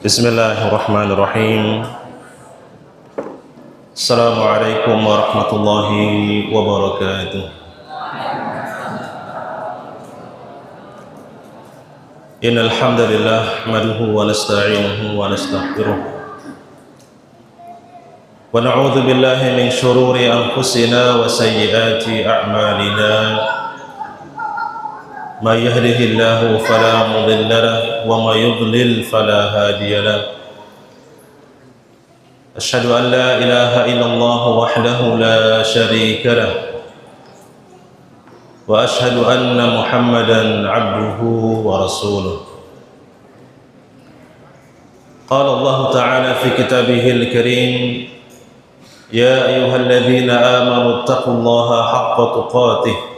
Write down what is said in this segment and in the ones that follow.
Bismillahirrahmanirrahim. Assalamualaikum warahmatullahi wabarakatuh. Innal hamdalillah nahmaduhu wa nasta'inuhu wa nastaghfiruh wa na'udzu billahi min shururi anfusina wa sayyiati a'malina. May yahdihillahu fala mudilla lahu wa may yudlil fala hadiya lahu. Asyhadu an la ilaha illallah wahdahu la syarika lahu wa asyhadu anna Muhammadan 'abduhu wa rasuluh. Qala Allah ta'ala fi kitabihil karim, ya ayyuhalladzina amanu taqullaha haqqa tuqatih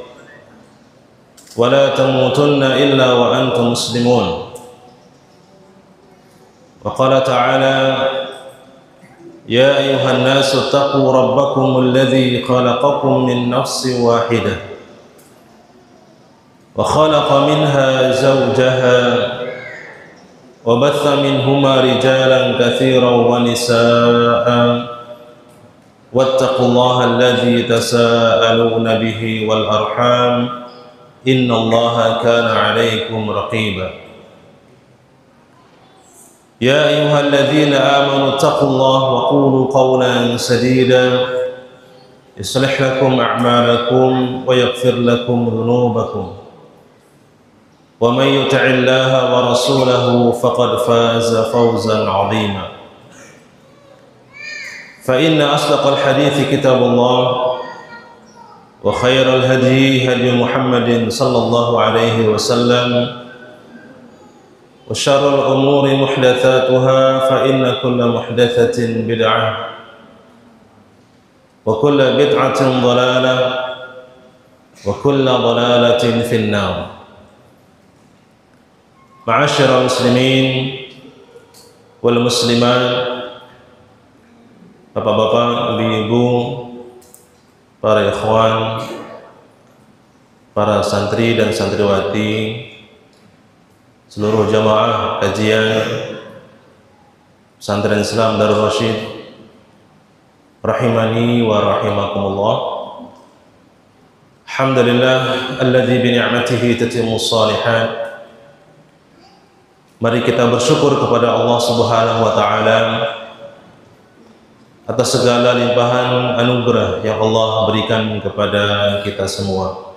wa la tamutunna illa wa antum muslimun. Wa qala ta'ala, ya ayyuhan nasu taqu rabbakum alladhi khalaqakum min nafsin wahidah wa khalaqa minha zawjaha wa batha minhuma rijalan katsiran wa nisaa wattaqullaha alladhi tasaaluna bihi wal arham innallaha kana 'alaykum raqiba. Ya ayyuhalladzina amanu taqullaha wa qulu qawlan sadida yuslih lakum a'malakum wa yaghfir lakum dhunubakum wa may yuti'illaha wa rasulahu faqad faza fawzan 'azima. Fa inna asdaqal hadithi kitabullah wa khairal hadi hadi Muhammadin sallallahu alaihi wasallam wa syarrul umuri muhdatsatuha fa inna kulla muhdatsatin bid'ah wa kulla bid'atin dhalalah wa kulla dhalalatin finnar. Ma'asyiral muslimin wal muslimat, bapak-bapak, ibu-ibu, para ikhwan, para santri dan santriwati, seluruh jamaah kajian Pesantren Islam Darul Rasyid, rahimani wa rahimakumullah. Alhamdulillah alladzi bi ni'matihi tatimmus shalihat. Mari kita bersyukur kepada Allah Subhanahu wa taala atas segala limpahan anugerah yang Allah berikan kepada kita semua.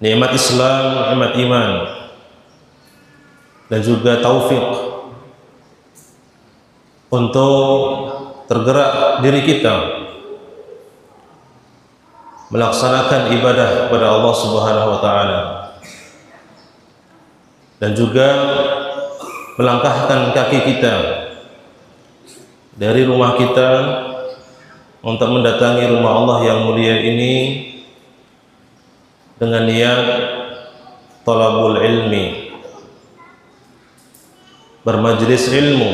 Nikmat Islam, nikmat iman, dan juga taufik untuk tergerak diri kita melaksanakan ibadah kepada Allah Subhanahu wa taala, dan juga melangkahkan kaki kita dari rumah kita untuk mendatangi rumah Allah yang mulia ini dengan niat talabul ilmi, bermajlis ilmu,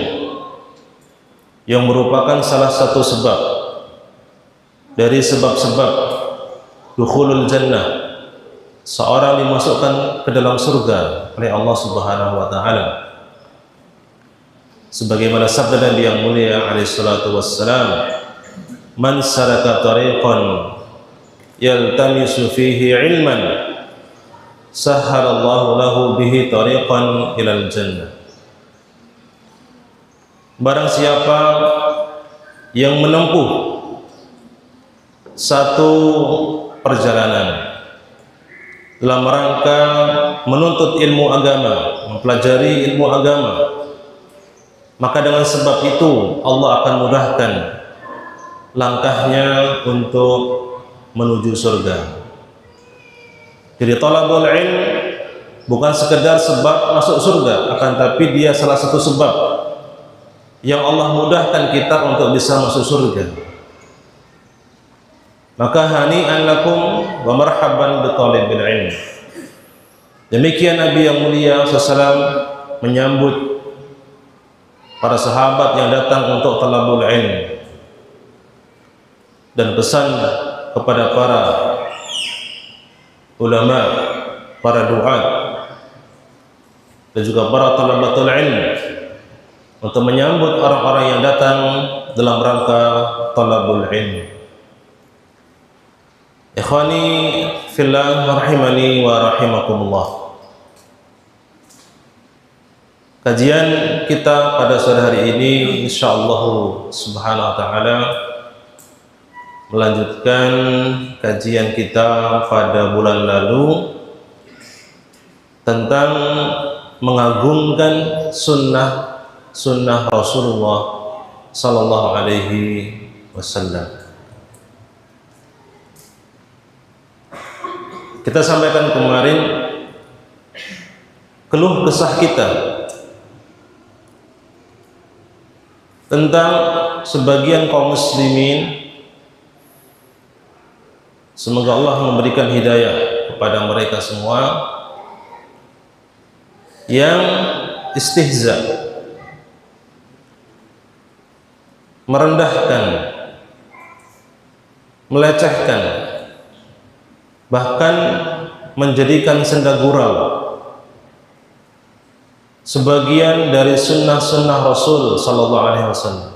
yang merupakan salah satu sebab dari sebab-sebab dukhulul jannah, seorang dimasukkan ke dalam surga oleh Allah Subhanahu wa taala. Sebagaimana sabda Nabi yang mulia alaihi salatu wassalam, man salaka tariqan yaltamisu fihi ilman sahhalallahu lahu bihi tariqan ilal jannah. Barang siapa yang menempuh satu perjalanan dalam rangka menuntut ilmu agama, mempelajari ilmu agama, maka dengan sebab itu Allah akan mudahkan langkahnya untuk menuju surga. Jadi talabul ilm bukan sekedar sebab masuk surga, akan tapi dia salah satu sebab yang Allah mudahkan kita untuk bisa masuk surga. Maka hani'an lakum wa marhaban bi talibil ilm. Demikian Nabi yang mulia SAW menyambut para sahabat yang datang untuk talabul ilm, dan pesan kepada para ulama, para duat, dan juga para talabatul ilm untuk menyambut orang-orang yang datang dalam rangka talabul ilm. Ikhwani fillah rahimani wa rahimakumullah. Kajian kita pada sore hari ini insyaallah subhanahu wa ta'ala melanjutkan kajian kita pada bulan lalu tentang mengagungkan sunnah Rasulullah sallallahu alaihi wasallam. Kita sampaikan kemarin keluh kesah kita tentang sebagian kaum muslimin, semoga Allah memberikan hidayah kepada mereka semua, yang istihza, merendahkan, melecehkan, bahkan menjadikan senda gurau sebagian dari sunnah-sunnah Rasul sallallahu alaihi wasallam,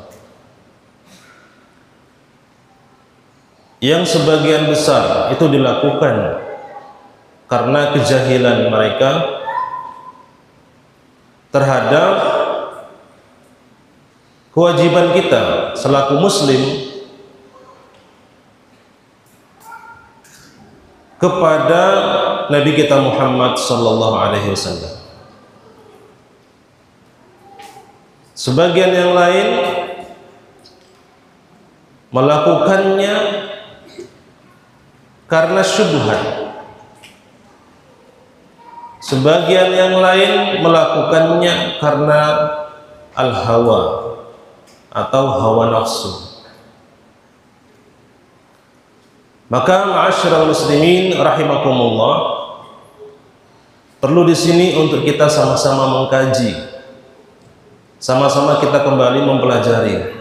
yang sebagian besar itu dilakukan karena kejahilan mereka terhadap kewajiban kita selaku muslim kepada Nabi kita Muhammad sallallahu alaihi wasallam. Sebagian yang lain melakukannya karena syubhat. Sebagian yang lain melakukannya karena al-hawa atau hawa nafsu. Maka ma'asyiral muslimin rahimakumullah, perlu di sini untuk kita sama-sama mengkaji, sama-sama kita kembali mempelajari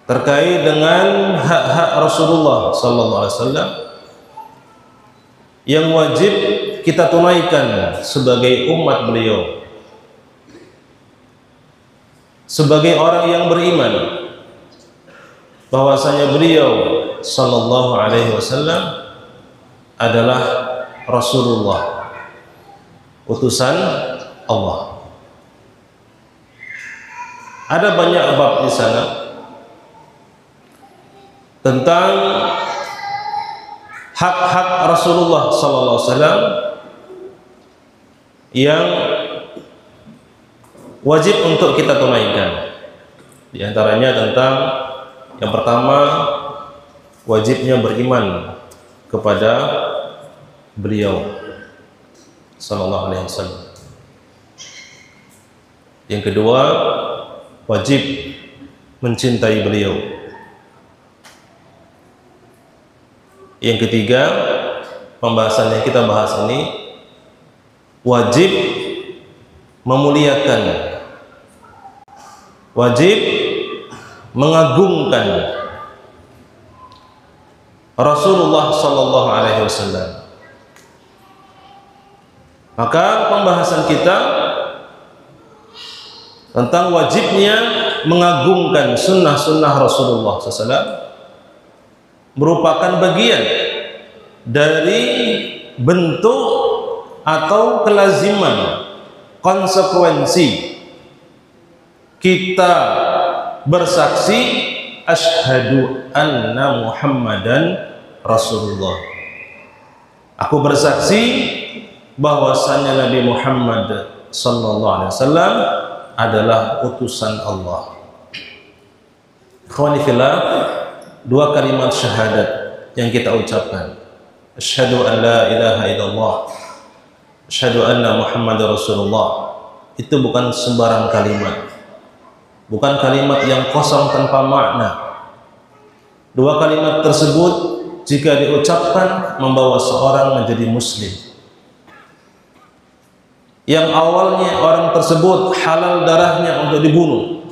terkait dengan hak-hak Rasulullah sallallahu alaihi wasallam yang wajib kita tunaikan sebagai umat beliau, sebagai orang yang beriman bahwasanya beliau sallallahu alaihi wasallam adalah Rasulullah, utusan Allah. Ada banyak bab di sana tentang hak-hak Rasulullah sallallahu alaihi wasallam yang wajib untuk kita tunaikan. Di antaranya tentang yang pertama, wajibnya beriman kepada beliau sallallahu alaihi wasallam. Yang kedua, wajib mencintai beliau. Yang ketiga, pembahasan yang kita bahas ini, wajib memuliakan, wajib mengagungkan Rasulullah sallallahu alaihi wasallam. Maka pembahasan kita tentang wajibnya mengagungkan sunnah-sunnah Rasulullah SAW merupakan bagian dari bentuk atau kelaziman, konsekuensi kita bersaksi asyhadu anna Muhammadan Rasulullah. Aku bersaksi bahwasanya Nabi Muhammad sallallahu alaihi wasallam adalah utusan Allah. Ikhwani fillah, dua kalimat syahadat yang kita ucapkan, asyhadu an la ilaha illallah, asyhadu anna Muhammadar Rasulullah, itu bukan sembarang kalimat, bukan kalimat yang kosong tanpa makna. Dua kalimat tersebut jika diucapkan membawa seorang menjadi muslim. Yang awalnya orang tersebut halal darahnya untuk dibunuh,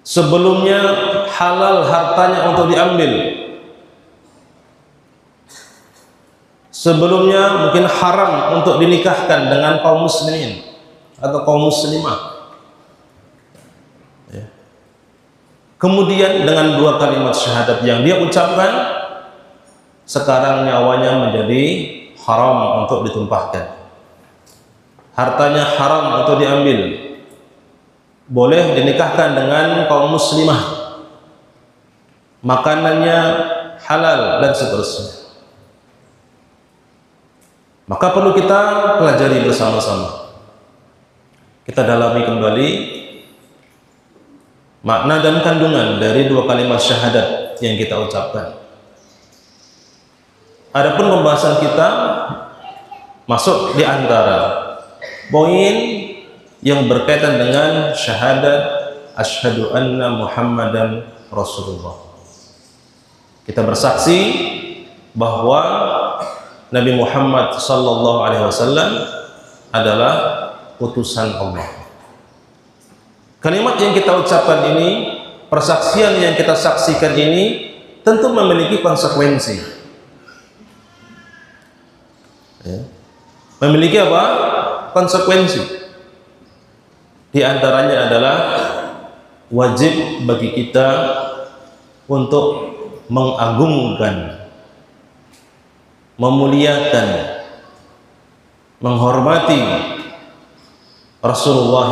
sebelumnya halal hartanya untuk diambil, Sebelumnya mungkin haram untuk dinikahkan dengan kaum muslimin atau kaum muslimah. Ya. Kemudian dengan dua kalimat syahadat yang dia ucapkan, sekarang nyawanya menjadi haram untuk ditumpahkan. Hartanya haram untuk diambil. Boleh dinikahkan dengan kaum muslimah. Makanannya halal dan seterusnya. Maka perlu kita pelajari bersama-sama. Kita dalami kembali makna dan kandungan dari dua kalimat syahadat yang kita ucapkan. Adapun pembahasan kita masuk di antara poin yang berkaitan dengan syahadat asyhadu anna Muhammadan Rasulullah. Kita bersaksi bahwa Nabi Muhammad sallallahu alaihi wasallam adalah utusan Allah. Kalimat yang kita ucapkan ini, persaksian yang kita saksikan ini tentu memiliki konsekuensi. Ya. Memiliki apa? Konsekuensi. Di antaranya adalah wajib bagi kita untuk mengagungkan, memuliakan, menghormati Rasulullah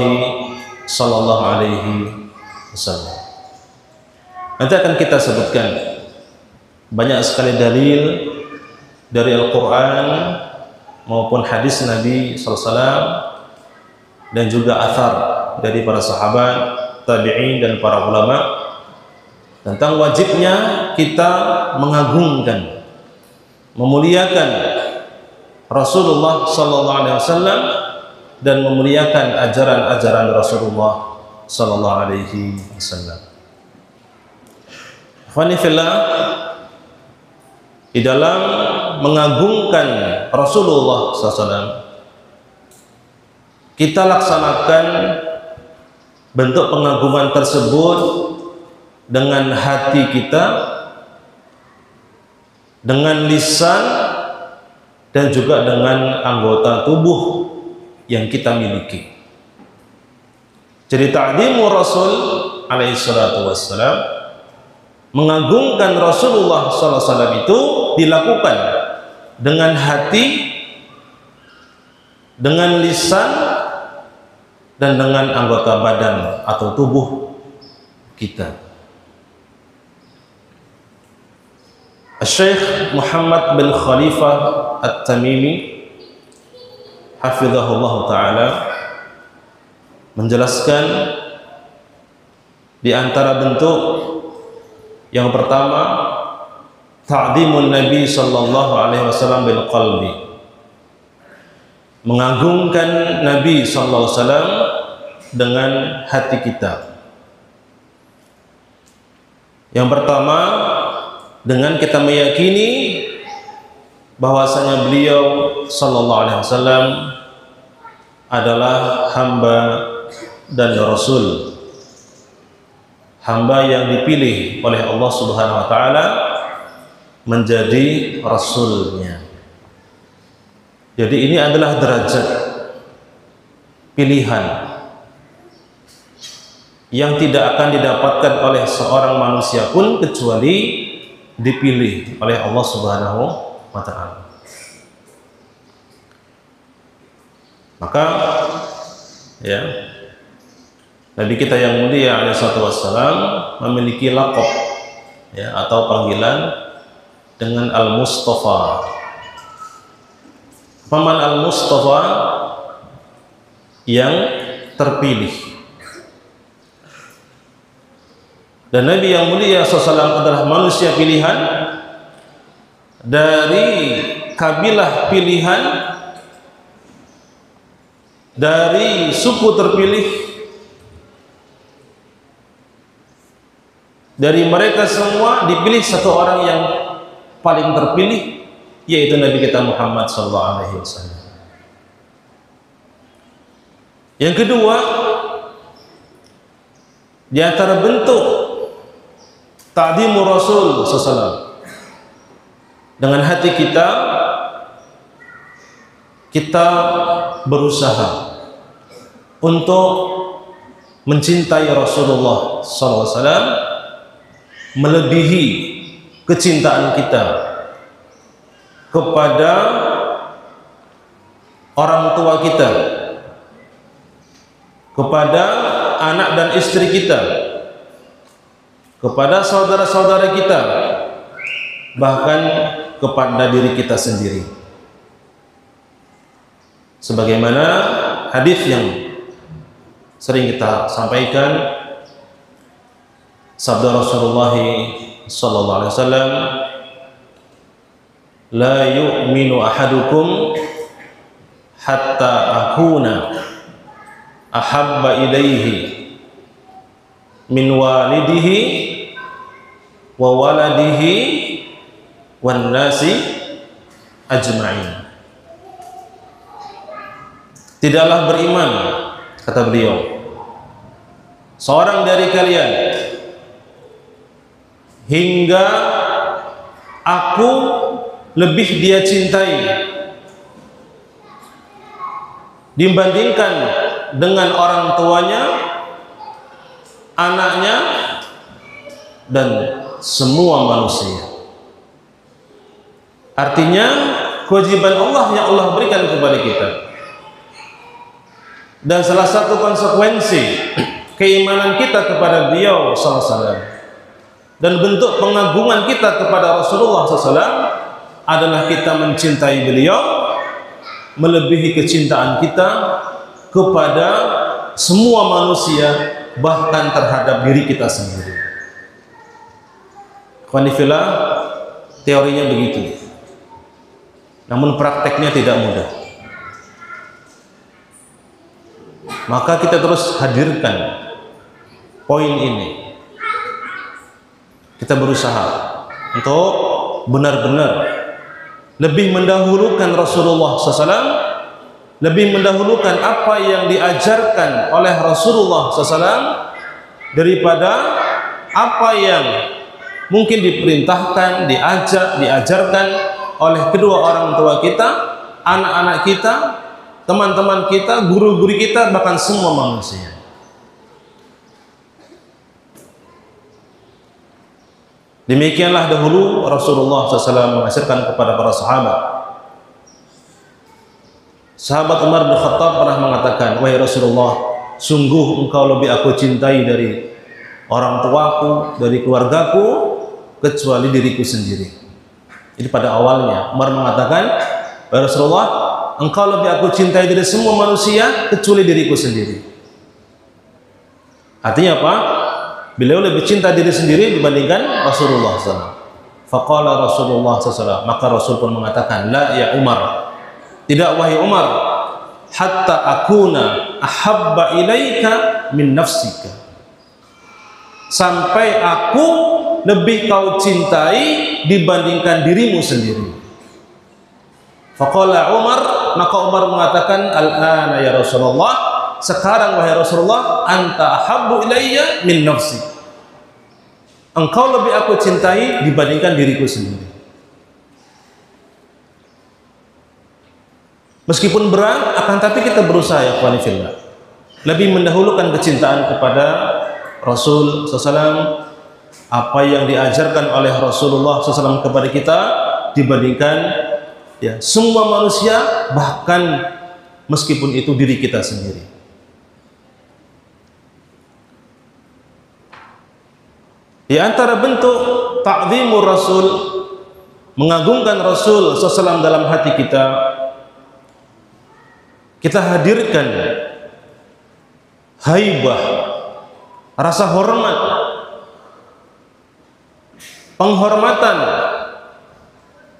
sallallahu alaihi wasallam. Nanti akan kita sebutkan banyak sekali dalil dari Al-Quran maupun hadis Nabi SAW dan juga athar dari para sahabat, tabi'in dan para ulama tentang wajibnya kita mengagungkan, memuliakan Rasulullah SAW dan memuliakan ajaran-ajaran Rasulullah SAW. Fanifillah, di dalam mengagungkan Rasulullah SAW, kita laksanakan bentuk pengagungan tersebut dengan hati kita, dengan lisan, dan juga dengan anggota tubuh yang kita miliki. Jadi ta'zimu Rasul alaihi salatu wassalam, mengagungkan Rasulullah SAW itu dilakukan dengan hati, dengan lisan, dan dengan anggota badan atau tubuh kita. Syekh Muhammad bin Khalifah At-Tamimi hafizahullah ta'ala menjelaskan di antara bentuk yang pertama, ta'zimun Nabi sallallahu alaihi wasallam bil qalbi, mengagungkan Nabi sallallahu alaihi wasallam dengan hati kita. Yang pertama, dengan kita meyakini bahwasanya beliau sallallahu alaihi wasallam adalah hamba dan rasul, hamba yang dipilih oleh Allah Subhanahu wa taala menjadi rasulnya. Jadi ini adalah derajat pilihan yang tidak akan didapatkan oleh seorang manusia pun kecuali dipilih oleh Allah Subhanahu wa taala. Maka ya, Nabi kita yang mulia alaihi salatu wassalam memiliki laqab ya, atau panggilan dengan Al-Mustafa. Paman Al-Mustafa yang terpilih. Dan Nabi yang mulia SAW adalah manusia pilihan dari kabilah pilihan, dari suku terpilih. Dari mereka semua dipilih satu orang yang paling terpilih, yaitu Nabi kita Muhammad SAW. Yang kedua, di antara bentuk ta'zimu Rasul SAW dengan hati kita, kita berusaha untuk mencintai Rasulullah SAW melebihi kecintaan kita kepada orang tua kita, kepada anak dan istri kita, kepada saudara-saudara kita, bahkan kepada diri kita sendiri. Sebagaimana hadis yang sering kita sampaikan, sabda Rasulullah sallallahu alaihi wasallam, la yu'minu ahadukum hatta akuna ahabba ilaihi min walidihi wa waladihi wan nasi ajma'in. Tidaklah beriman, kata beliau, seorang dari kalian hingga aku lebih dia cintai dibandingkan dengan orang tuanya, anaknya, dan semua manusia. Artinya kewajiban Allah yang Allah berikan kepada kita, dan salah satu konsekuensi keimanan kita kepada beliau SAW dan bentuk pengagungan kita kepada Rasulullah SAW adalah kita mencintai beliau melebihi kecintaan kita kepada semua manusia, bahkan terhadap diri kita sendiri. Khwanifillah, teorinya begitu, namun prakteknya tidak mudah. Maka kita terus hadirkan poin ini. Kita berusaha untuk benar-benar lebih mendahulukan Rasulullah SAW, lebih mendahulukan apa yang diajarkan oleh Rasulullah SAW daripada apa yang mungkin diperintahkan, diajarkan oleh kedua orang tua kita, anak-anak kita, teman-teman kita, guru-guru kita, bahkan semua manusia. Demikianlah dahulu Rasulullah SAW mengajarkan kepada para sahabat. Sahabat Umar bin Khattab pernah mengatakan, wahai Rasulullah, sungguh engkau lebih aku cintai dari orang tuaku, dari keluargaku, kecuali diriku sendiri. Jadi pada awalnya Umar mengatakan, wahai Rasulullah, engkau lebih aku cintai dari semua manusia kecuali diriku sendiri. Artinya apa? Beliau lebih cinta diri sendiri dibandingkan Rasulullah SAW. Faqala Rasulullah SAW, maka Rasul pun mengatakan, la ya Umar, tidak wahai Umar, hatta akuna ahabba ilaika min nafsika, sampai aku lebih kau cintai dibandingkan dirimu sendiri. Faqala Umar, maka Umar mengatakan, al-ana ya Rasulullah, sekarang wahai Rasulullah, anta ahabbu ilayya min nafsi, engkau lebih aku cintai dibandingkan diriku sendiri. Meskipun berat, akan tapi kita berusaha, ya ikhwani fillah, lebih mendahulukan kecintaan kepada Rasul SAW, apa yang diajarkan oleh Rasulullah SAW kepada kita dibandingkan ya semua manusia, bahkan meskipun itu diri kita sendiri. Di antara bentuk ta'zimur Rasul, mengagungkan Rasul SAW dalam hati kita, kita hadirkan haibah, rasa hormat, penghormatan,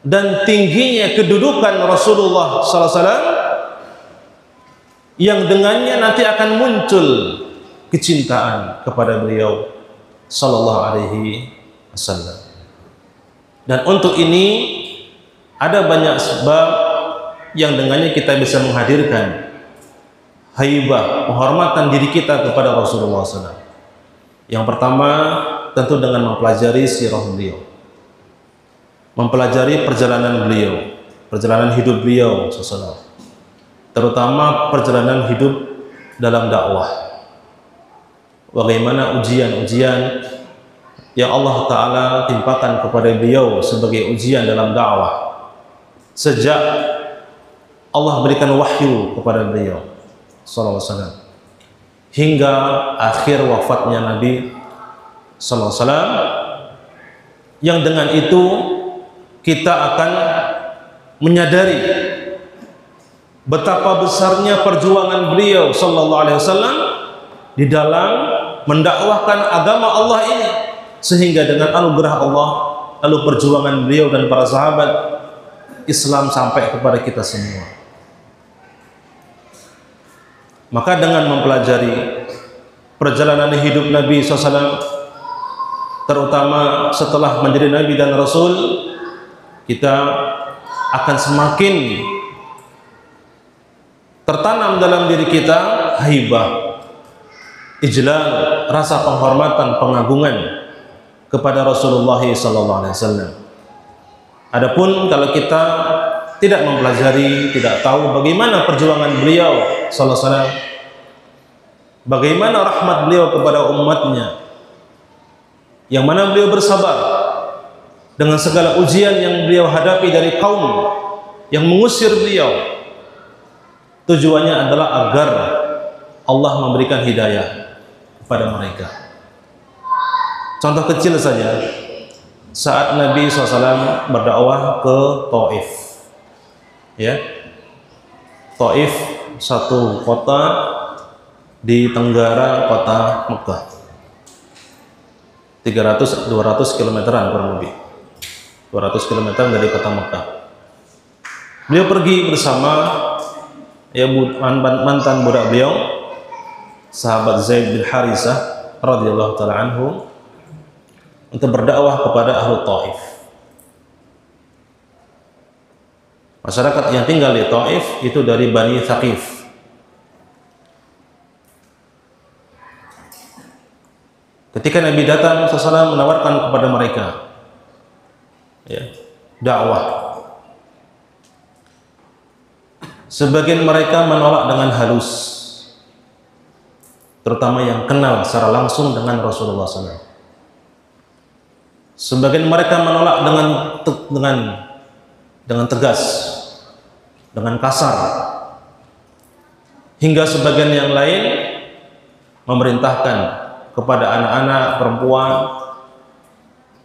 dan tingginya kedudukan Rasulullah SAW, yang dengannya nanti akan muncul kecintaan kepada beliau sallallahu alaihi wasallam. Dan untuk ini ada banyak sebab yang dengannya kita bisa menghadirkan haibah, penghormatan diri kita kepada Rasulullah SAW. Yang pertama tentu dengan mempelajari sirah beliau, mempelajari perjalanan beliau, perjalanan hidup beliau SAW. terutama perjalanan hidup dalam dakwah. Bagaimana ujian-ujian yang Allah Ta'ala timpakan kepada beliau sebagai ujian dalam dakwah sejak Allah berikan wahyu kepada beliau sallallahu alaihi wasallam hingga akhir wafatnya Nabi sallallahu alaihi wasallam, yang dengan itu kita akan menyadari betapa besarnya perjuangan beliau sallallahu alaihi wasallam di dalam mendakwahkan agama Allah ini, sehingga dengan anugerah Allah lalu perjuangan beliau dan para sahabat Islam sampai kepada kita semua. Maka dengan mempelajari perjalanan hidup Nabi SAW, terutama setelah menjadi Nabi dan Rasul, kita akan semakin tertanam dalam diri kita haibah, ijlal, rasa penghormatan, pengagungan kepada Rasulullah SAW. Adapun kalau kita tidak mempelajari, tidak tahu bagaimana perjuangan beliau sallallahu alaihi wasallam, bagaimana rahmat beliau kepada umatnya, yang mana beliau bersabar dengan segala ujian yang beliau hadapi dari kaum yang mengusir beliau, tujuannya adalah agar Allah memberikan hidayah kepada mereka. Contoh kecil saja, saat Nabi SAW berdakwah ke Taif, ya, Taif satu kota di tenggara kota Mekah, 200 kilometeran kurang lebih, 200 km dari kota Mekah. Beliau pergi bersama mantan budak beliau, sahabat Zaid bin Harisah radhiyallahu taala anhu, untuk berdakwah kepada ahlu Taif. Masyarakat yang tinggal di Taif itu dari Bani Thaqif. Ketika Nabi datang, SAW menawarkan kepada mereka, ya, dakwah. Sebagian mereka menolak dengan halus, terutama yang kenal secara langsung dengan Rasulullah SAW. Sebagian mereka menolak dengan tegas, dengan kasar, hingga sebagian yang lain memerintahkan kepada anak-anak perempuan,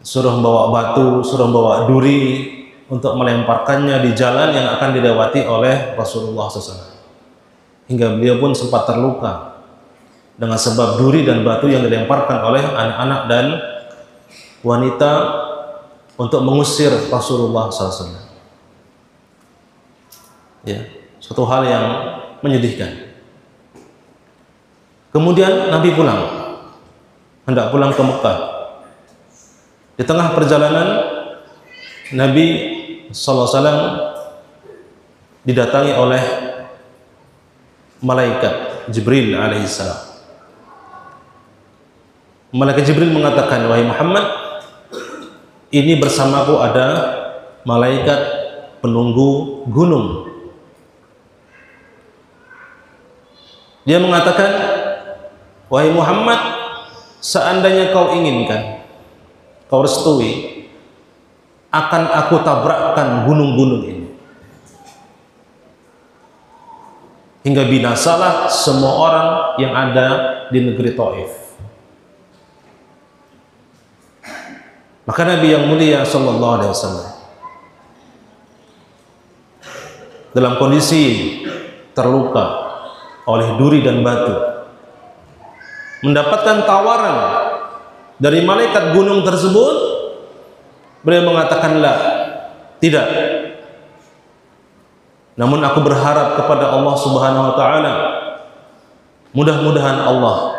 suruh bawa batu, suruh bawa duri untuk melemparkannya di jalan yang akan dilewati oleh Rasulullah SAW. Hingga beliau pun sempat terluka dengan sebab duri dan batu yang dilemparkan oleh anak-anak dan wanita untuk mengusir Rasulullah SAW. Ya, suatu hal yang menyedihkan. Kemudian Nabi pulang, hendak pulang ke Mekah. Di tengah perjalanan Nabi SAW didatangi oleh malaikat Jibril alaihissalam. Malaikat Jibril mengatakan, wahai Muhammad, ini bersamaku ada malaikat penunggu gunung. Dia mengatakan, wahai Muhammad, seandainya kau inginkan, kau restui, akan aku tabrakkan gunung-gunung ini, hingga binasalah semua orang yang ada di negeri Taif. Maka Nabi yang mulia sallallahu alaihi wasallam dalam kondisi terluka oleh duri dan batu mendapatkan tawaran dari malaikat gunung tersebut. Beliau mengatakan, la, tidak, namun aku berharap kepada Allah Subhanahu wa taala, mudah-mudahan Allah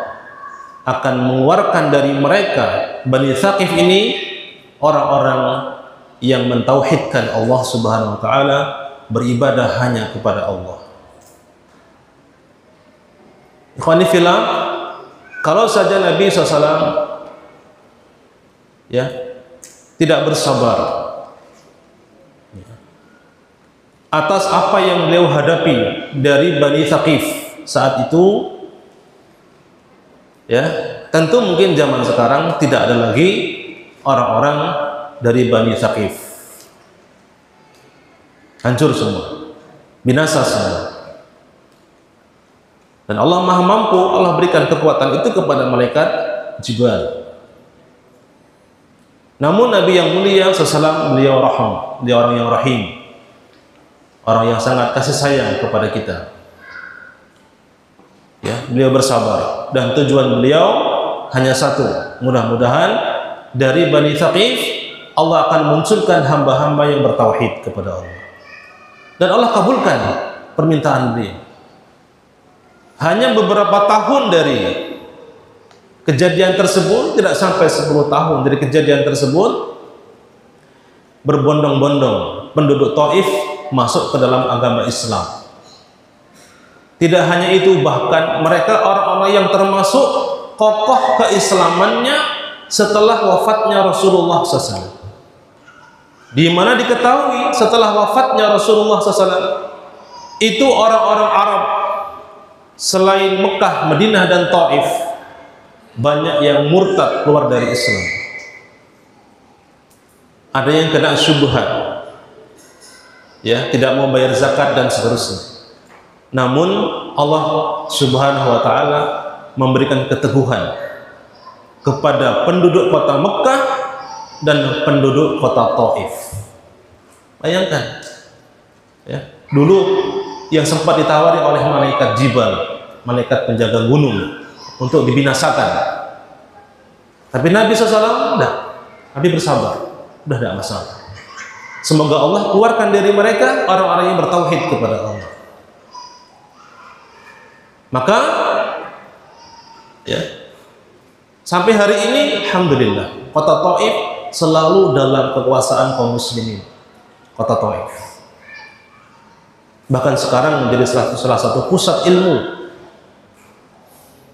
akan mengeluarkan dari mereka Bani Thaqif ini orang-orang yang mentauhidkan Allah Subhanahu wa taala, beribadah hanya kepada Allah. Ikhwani fillah, kalau saja Nabi SAW ya tidak bersabar, atas apa yang beliau hadapi dari Bani Thaqif saat itu. Ya, tentu mungkin zaman sekarang tidak ada lagi orang-orang dari Bani Thaqif. Hancur semua, binasa semua. Dan Allah Maha Mampu, Allah berikan kekuatan itu kepada malaikat Jibril. Namun Nabi yang mulia SAW, beliau rahim, beliau orang yang rahim, orang yang sangat kasih sayang kepada kita. Ya, beliau bersabar dan tujuan beliau hanya satu, mudah-mudahan dari Bani Thaqif Allah akan munculkan hamba-hamba yang bertauhid kepada Allah. Dan Allah kabulkan permintaan beliau. Hanya beberapa tahun dari kejadian tersebut, tidak sampai 10 tahun dari kejadian tersebut, berbondong-bondong penduduk Taif masuk ke dalam agama Islam. Tidak hanya itu, bahkan mereka orang-orang yang termasuk kokoh keislamannya setelah wafatnya Rasulullah SAW. Di mana diketahui setelah wafatnya Rasulullah SAW itu orang-orang Arab selain Mekah, Madinah dan Taif banyak yang murtad keluar dari Islam. Ada yang kena syubhat, ya, tidak mau bayar zakat dan seterusnya. Namun Allah Subhanahu wa taala memberikan keteguhan kepada penduduk kota Mekah dan penduduk kota Taif. Bayangkan, ya, dulu yang sempat ditawari oleh malaikat Jibril, malaikat penjaga gunung, untuk dibinasakan. Tapi Nabi SAW, Nabi bersabar, udah tidak masalah. Semoga Allah keluarkan dari mereka orang-orang yang bertauhid kepada Allah. Maka, ya, sampai hari ini, alhamdulillah, kota Taif selalu dalam kekuasaan kaum muslimin. Kota Taif. Bahkan sekarang menjadi salah satu pusat ilmu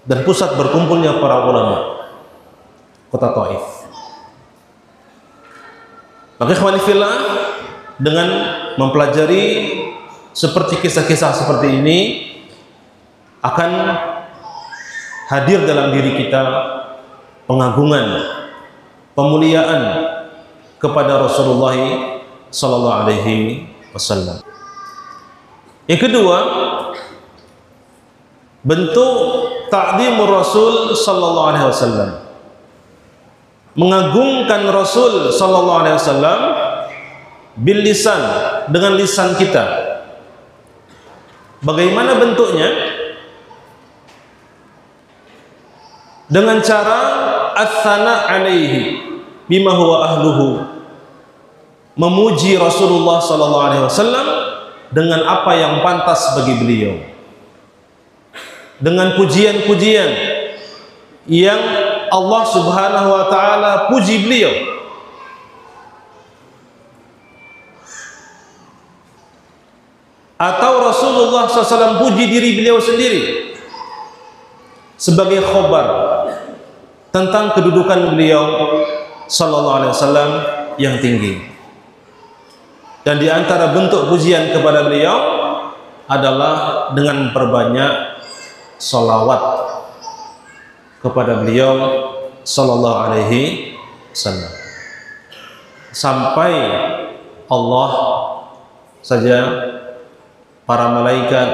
dan pusat berkumpulnya para ulama, kota Taif. Maka ikhwani fillah, dengan mempelajari seperti kisah-kisah seperti ini akan hadir dalam diri kita pengagungan, pemuliaan kepada Rasulullah sallallahu alaihi wasallam. Yang kedua, bentuk ta'zimur Rasul sallallahu alaihi wasallam, mengagungkan Rasul sallallahu alaihi wasallam bil lisan, dengan lisan kita. Bagaimana bentuknya? Dengan cara ats-tsana alaihi bima huwa ahluhu, memuji Rasulullah sallallahu alaihi wasallam dengan apa yang pantas bagi beliau, dengan pujian-pujian yang Allah Subhanahu wa taala puji beliau. Atau Rasulullah SAW puji diri beliau sendiri sebagai khobar tentang kedudukan beliau sallallahu alaihi wasallam yang tinggi. Dan di antara bentuk pujian kepada beliau adalah dengan perbanyak sholawat kepada beliau sallallahu alaihi wasallam. Sampai Allah saja, para malaikat,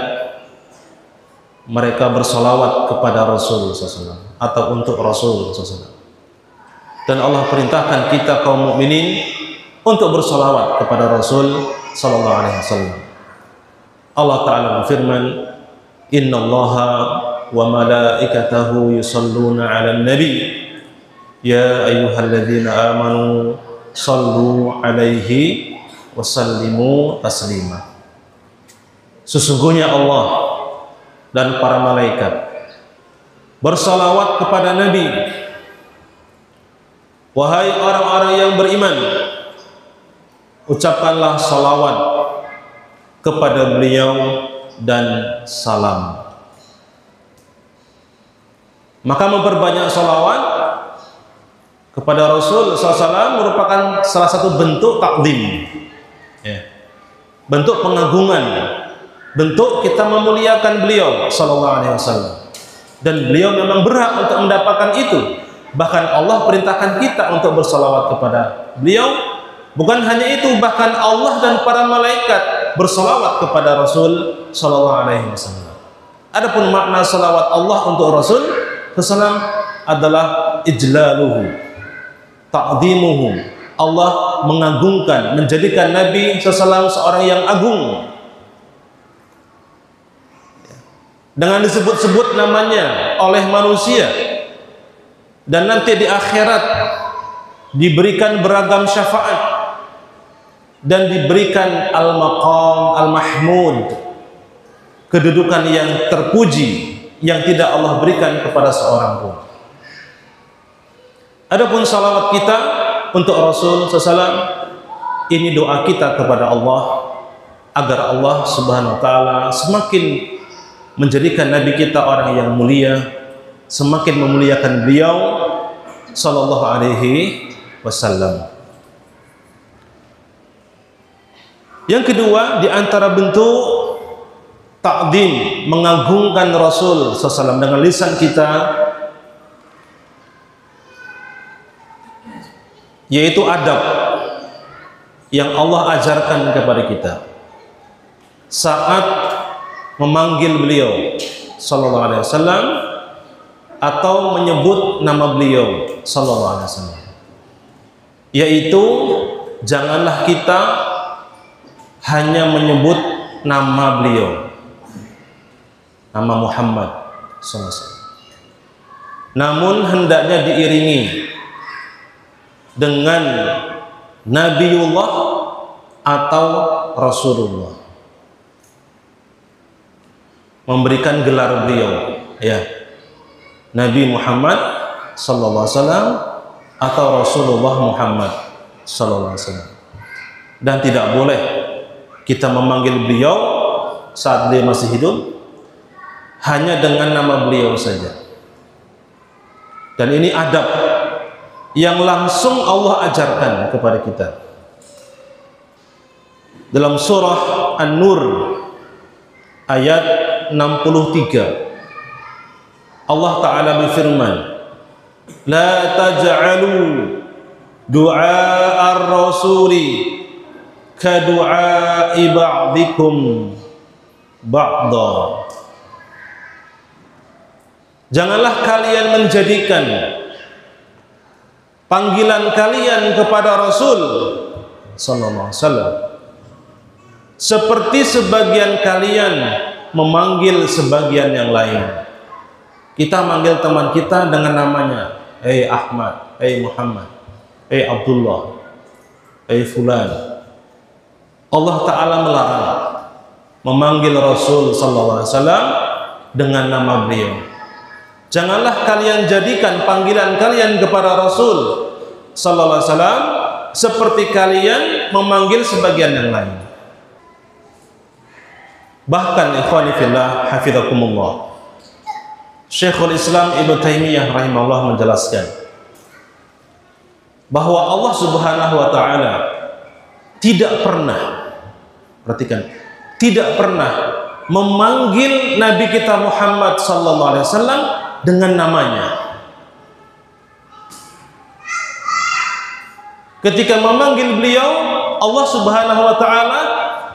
mereka bersolawat kepada Rasul SAW atau untuk Rasul SAW. Dan Allah perintahkan kita kaum mukminin untuk bersolawat kepada Rasul sallallahu alaihi wasallam. Allah Ta'ala berfirman, Innallaha wa malaikatahu yusalluna 'alan nabi ya ayyuhalladzina amanu sallu 'alaihi wa sallimu taslima. Sesungguhnya Allah dan para malaikat bersalawat kepada Nabi. Wahai orang-orang yang beriman, ucapkanlah salawat kepada beliau dan salam. Maka memperbanyak salawat kepada Rasul SAW merupakan salah satu bentuk takdim, ya, bentuk pengagungan, bentuk kita memuliakan beliau sallallahu alaihi wasallam. Dan beliau memang berhak untuk mendapatkan itu. Bahkan Allah perintahkan kita untuk bersalawat kepada beliau. Bukan hanya itu, bahkan Allah dan para malaikat bersalawat kepada Rasul sallallahu alaihi wasallam. Adapun makna salawat Allah untuk Rasul sallallahu adalah ijlaluhu, ta'zimuhu. Allah mengagungkan, menjadikan Nabi sallallahu seorang yang agung. Dengan disebut-sebut namanya oleh manusia, dan nanti di akhirat diberikan beragam syafaat dan diberikan al-maqam al-mahmud, kedudukan yang terpuji yang tidak Allah berikan kepada seorang pun. Adapun salawat kita untuk Rasul sallallahu, ini doa kita kepada Allah agar Allah Subhanahu wa taala semakin menjadikan Nabi kita orang yang mulia, semakin memuliakan beliau sallallahu alaihi wasallam. Yang kedua, di antara bentuk ta'zim, mengagungkan Rasul sallallahu alaihi wasallam dengan lisan kita, yaitu adab yang Allah ajarkan kepada kita saat memanggil beliau sallallahu alaihi wasallam atau menyebut nama beliau sallallahu alaihi wasallam, yaitu janganlah kita hanya menyebut nama beliau, nama Muhammad sallallahu alaihi wasallam, namun hendaknya diiringi dengan Nabiullah atau Rasulullah, memberikan gelar beliau, ya, Nabi Muhammad sallallahu alaihi wasallam atau Rasulullah Muhammad sallallahu alaihi wasallam. Dan tidak boleh kita memanggil beliau saat dia masih hidup hanya dengan nama beliau saja. Dan ini adab yang langsung Allah ajarkan kepada kita. Dalam surah An-Nur ayat 63, Allah Ta'ala berfirman, la taj'alu du'a ar-rasuli ka du'a'i ba'dikum ba'da. Janganlah kalian menjadikan panggilan kalian kepada Rasul sallallahu alaihi wasallam seperti sebagian kalian memanggil sebagian yang lain. Kita manggil teman kita dengan namanya, hey Ahmad, hey Muhammad, hey Abdullah, hey Fulan. Allah Ta'ala melarang memanggil Rasul sallallahu alaihi wasallam dengan nama beliau. Janganlah kalian jadikan panggilan kalian kepada Rasul sallallahu alaihi wasallam seperti kalian memanggil sebagian yang lain. Bahkan ikhwani fillah hafizakumullah, Syekhul Islam Ibnu Taimiyah rahimahullah menjelaskan bahwa Allah Subhanahu wa taala tidak pernah, perhatikan, tidak pernah memanggil Nabi kita Muhammad sallallahu alaihi wasallam dengan namanya. Ketika memanggil beliau, Allah Subhanahu wa taala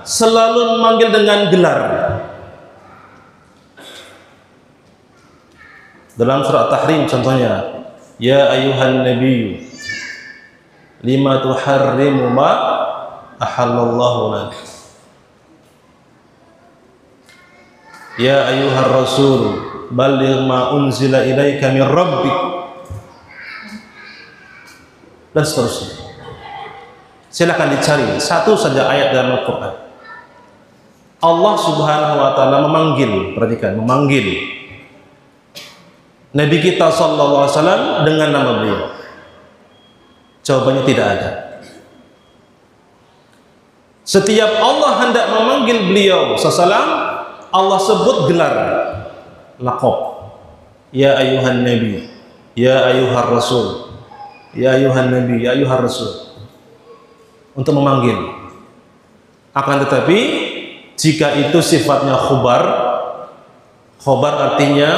selalu memanggil dengan gelar. Dalam surat Tahrim contohnya, ya ayuhan nabiyyu lima tuharrimu ma ahallallahu lak, ya ayuhar rasul balligh ma unzila ilaika min rabbik, dan seterusnya. Silakan dicari satu saja ayat dalam Al-Quran Allah Subhanahu wa taala memanggil, perhatikan, memanggil Nabi kita sallallahu alaihi wasallam dengan nama beliau. Jawabannya tidak ada. Setiap Allah hendak memanggil beliau sallallahu alaihi wasallam, Allah sebut gelar, laqab. Ya ayuhan nabi, ya ayuhar rasul, ya ayuhan nabi, ya ayuhar rasul, untuk memanggil. Akan tetapi jika itu sifatnya khobar artinya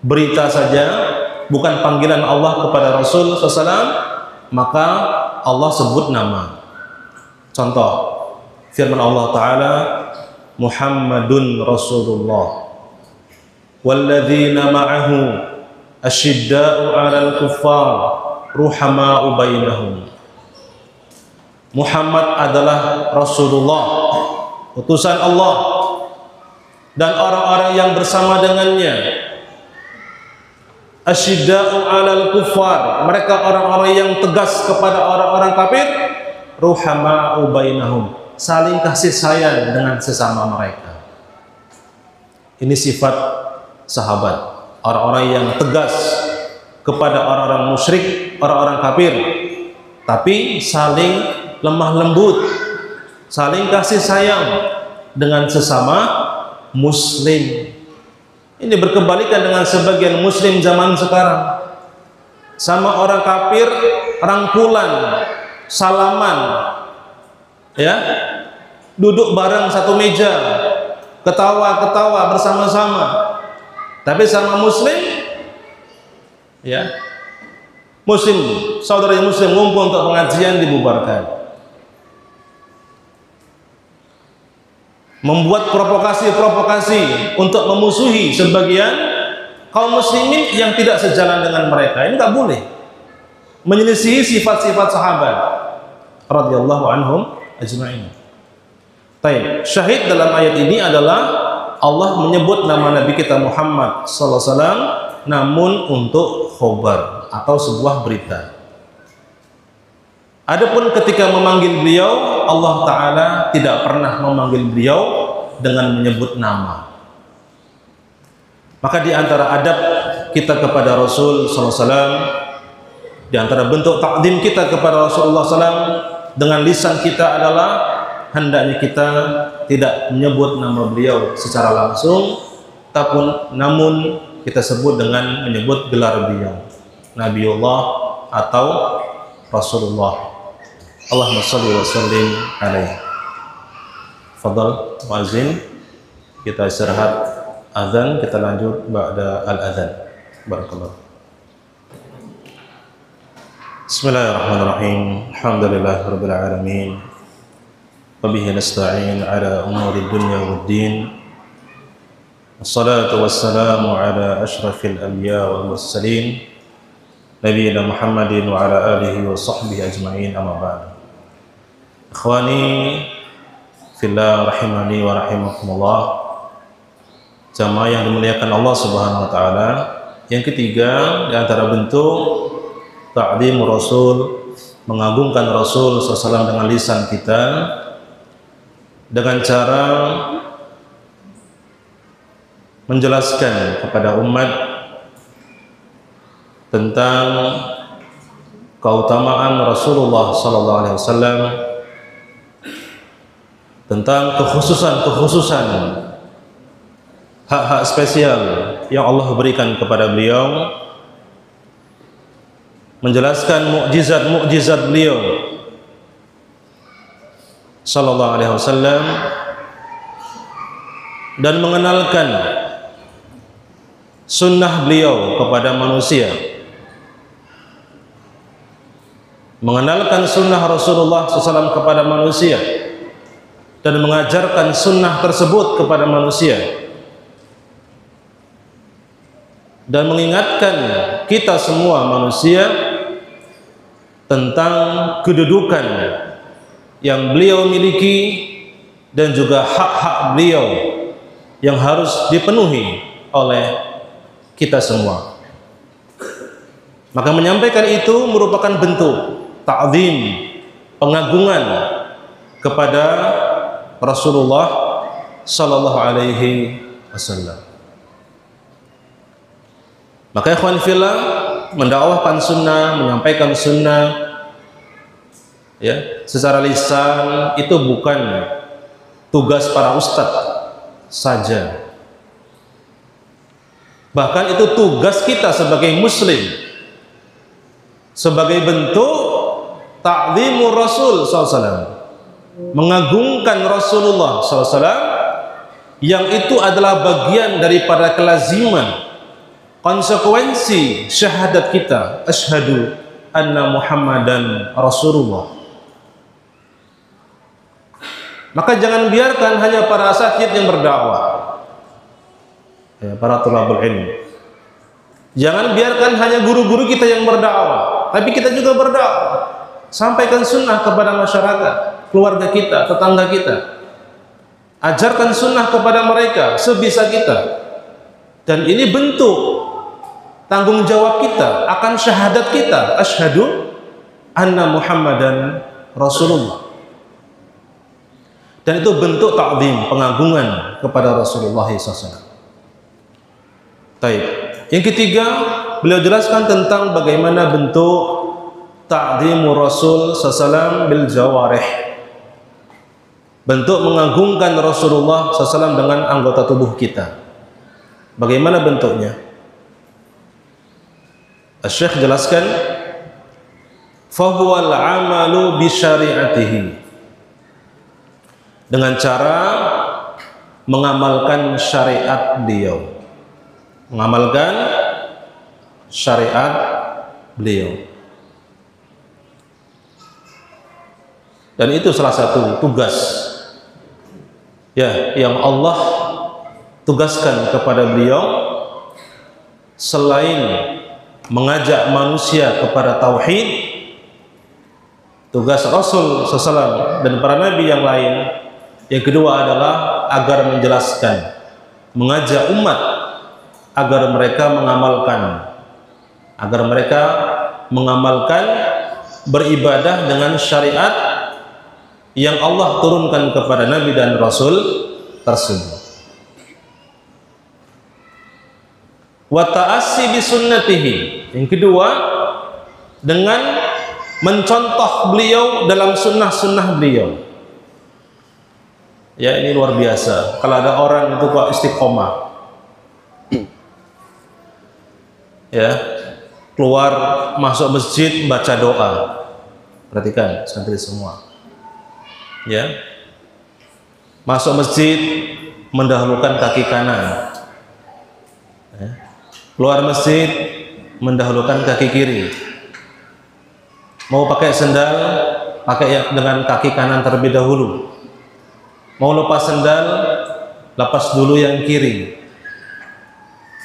berita saja, bukan panggilan Allah kepada Rasul SAW, maka Allah sebut nama. Contoh firman Allah Ta'ala, Muhammadun Rasulullah walladzina ma'ahu asyidda'u 'alal kuffar ruhama'u bainahum. Muhammad adalah Rasulullah, utusan Allah, dan orang-orang yang bersama dengannya asyidda'u 'alal kuffar, mereka orang-orang yang tegas kepada orang-orang kafir, ruhama'u bainahum, saling kasih sayang dengan sesama mereka. Ini sifat sahabat, orang-orang yang tegas kepada orang-orang musyrik, orang-orang kafir, tapi saling lemah lembut, saling kasih sayang dengan sesama muslim. Ini berkebalikan dengan sebagian muslim zaman sekarang. Sama orang kafir rangkulan, salaman, ya, duduk bareng satu meja, ketawa-ketawa bersama-sama. Tapi sama muslim, ya, muslim, saudara muslim ngumpul untuk pengajian, dibubarkan. Membuat provokasi-provokasi untuk memusuhi sebagian kaum muslimin yang tidak sejalan dengan mereka. Ini tak boleh. Menyelisihi sifat-sifat sahabat radhiyallahu anhum ajma'in. Baik, syahid dalam ayat ini adalah Allah menyebut nama Nabi kita Muhammad sallallahu alaihi wasallam namun untuk khobar atau sebuah berita. Adapun ketika memanggil beliau, Allah Ta'ala tidak pernah memanggil beliau dengan menyebut nama. Maka di antara adab kita kepada Rasul sallallahu alaihi wasallam, di antara bentuk takdim kita kepada Rasulullah SAW dengan lisan kita adalah hendaknya kita tidak menyebut nama beliau secara langsung, namun kita sebut dengan menyebut gelar beliau, Nabiullah atau Rasulullah. Allahumma shalli wa sallim alaihi. Fadal muazzin, kita istirahat azan, kita lanjut ba'da al-azan. Barakallah. Bismillahirrahmanirrahim. Alhamdulillahirabbil alamin. Wa bihi nasta'in ala umuri dunya waddin. Wassalatu wassalamu ala asyrafil anbiya wal mursalin nabiyina Muhammadin wa ala alihi wa sahbihi ajma'in, amma ba'd. Ikhwani fillah rahimani wa rahimakumullah, jamaah yang dimuliakan Allah Subhanahu wa taala. Yang ketiga, di antara bentuk ta'zim Rasul, mengagungkan Rasul SAW dengan lisan kita, dengan cara menjelaskan kepada umat tentang keutamaan Rasulullah SAW, tentang kekhususan hak-hak spesial yang Allah berikan kepada beliau, menjelaskan mukjizat beliau sallallahu alaihi wasallam, dan mengenalkan sunnah beliau kepada manusia, mengenalkan sunnah Rasulullah SAW kepada manusia, dan mengajarkan sunnah tersebut kepada manusia, dan mengingatkan kita semua manusia tentang kedudukan yang beliau miliki dan juga hak-hak beliau yang harus dipenuhi oleh kita semua. Maka menyampaikan itu merupakan bentuk ta'zim, pengagungan kepada Rasulullah sallallahu alaihi wasallam. Maka ikhwan fillah, mendakwahkan sunnah, menyampaikan sunnah, ya, secara lisan itu bukan tugas para ustadz saja. Bahkan itu tugas kita sebagai muslim, sebagai bentuk ta'zimur Rasul SAW, mengagungkan Rasulullah SAW, yang itu adalah bagian daripada kelaziman, konsekuensi syahadat kita, asyhadu anna Muhammadan Rasulullah. Maka jangan biarkan hanya para asatidz yang berdakwah, ya, para thalabul ilm. Jangan biarkan hanya guru-guru kita yang berdakwah, tapi kita juga berdakwah. Sampaikan sunnah kepada masyarakat, keluarga kita, tetangga kita. Ajarkan sunnah kepada mereka sebisa kita. Dan ini bentuk tanggung jawab kita akan syahadat kita, asyhadu anna Muhammadan Rasulullah. Dan itu bentuk ta'zim, pengagungan kepada Rasulullah SAW. Baik. Yang ketiga, beliau jelaskan tentang bagaimana bentuk ta'zimu Rasul SAW bil jawarih. Bentuk mengagungkan Rasulullah SAW dengan anggota tubuh kita. Bagaimana bentuknya? Asy-Syaikh jelaskan, fahuwal amalu bi syari'atihi, dengan cara mengamalkan syariat beliau, mengamalkan syariat beliau. Dan itu salah satu tugas ya yang Allah tugaskan kepada beliau, selain mengajak manusia kepada tauhid. Tugas Rasul SAW dan para nabi yang lain yang kedua adalah agar menjelaskan, mengajak umat agar mereka mengamalkan beribadah dengan syariat yang Allah turunkan kepada nabi dan rasul tersebut. Wa ta'assi bi sunnatihi, yang kedua dengan mencontoh beliau dalam sunnah-sunnah beliau. Ya, ini luar biasa. Kalau ada orang itu kok istiqomah, ya, keluar masuk masjid baca doa. Perhatikan santri semua, ya, masuk masjid mendahulukan kaki kanan, ya. Keluar masjid mendahulukan kaki kiri. Mau pakai sendal, pakai dengan kaki kanan terlebih dahulu. Mau lepas sendal, lepas dulu yang kiri.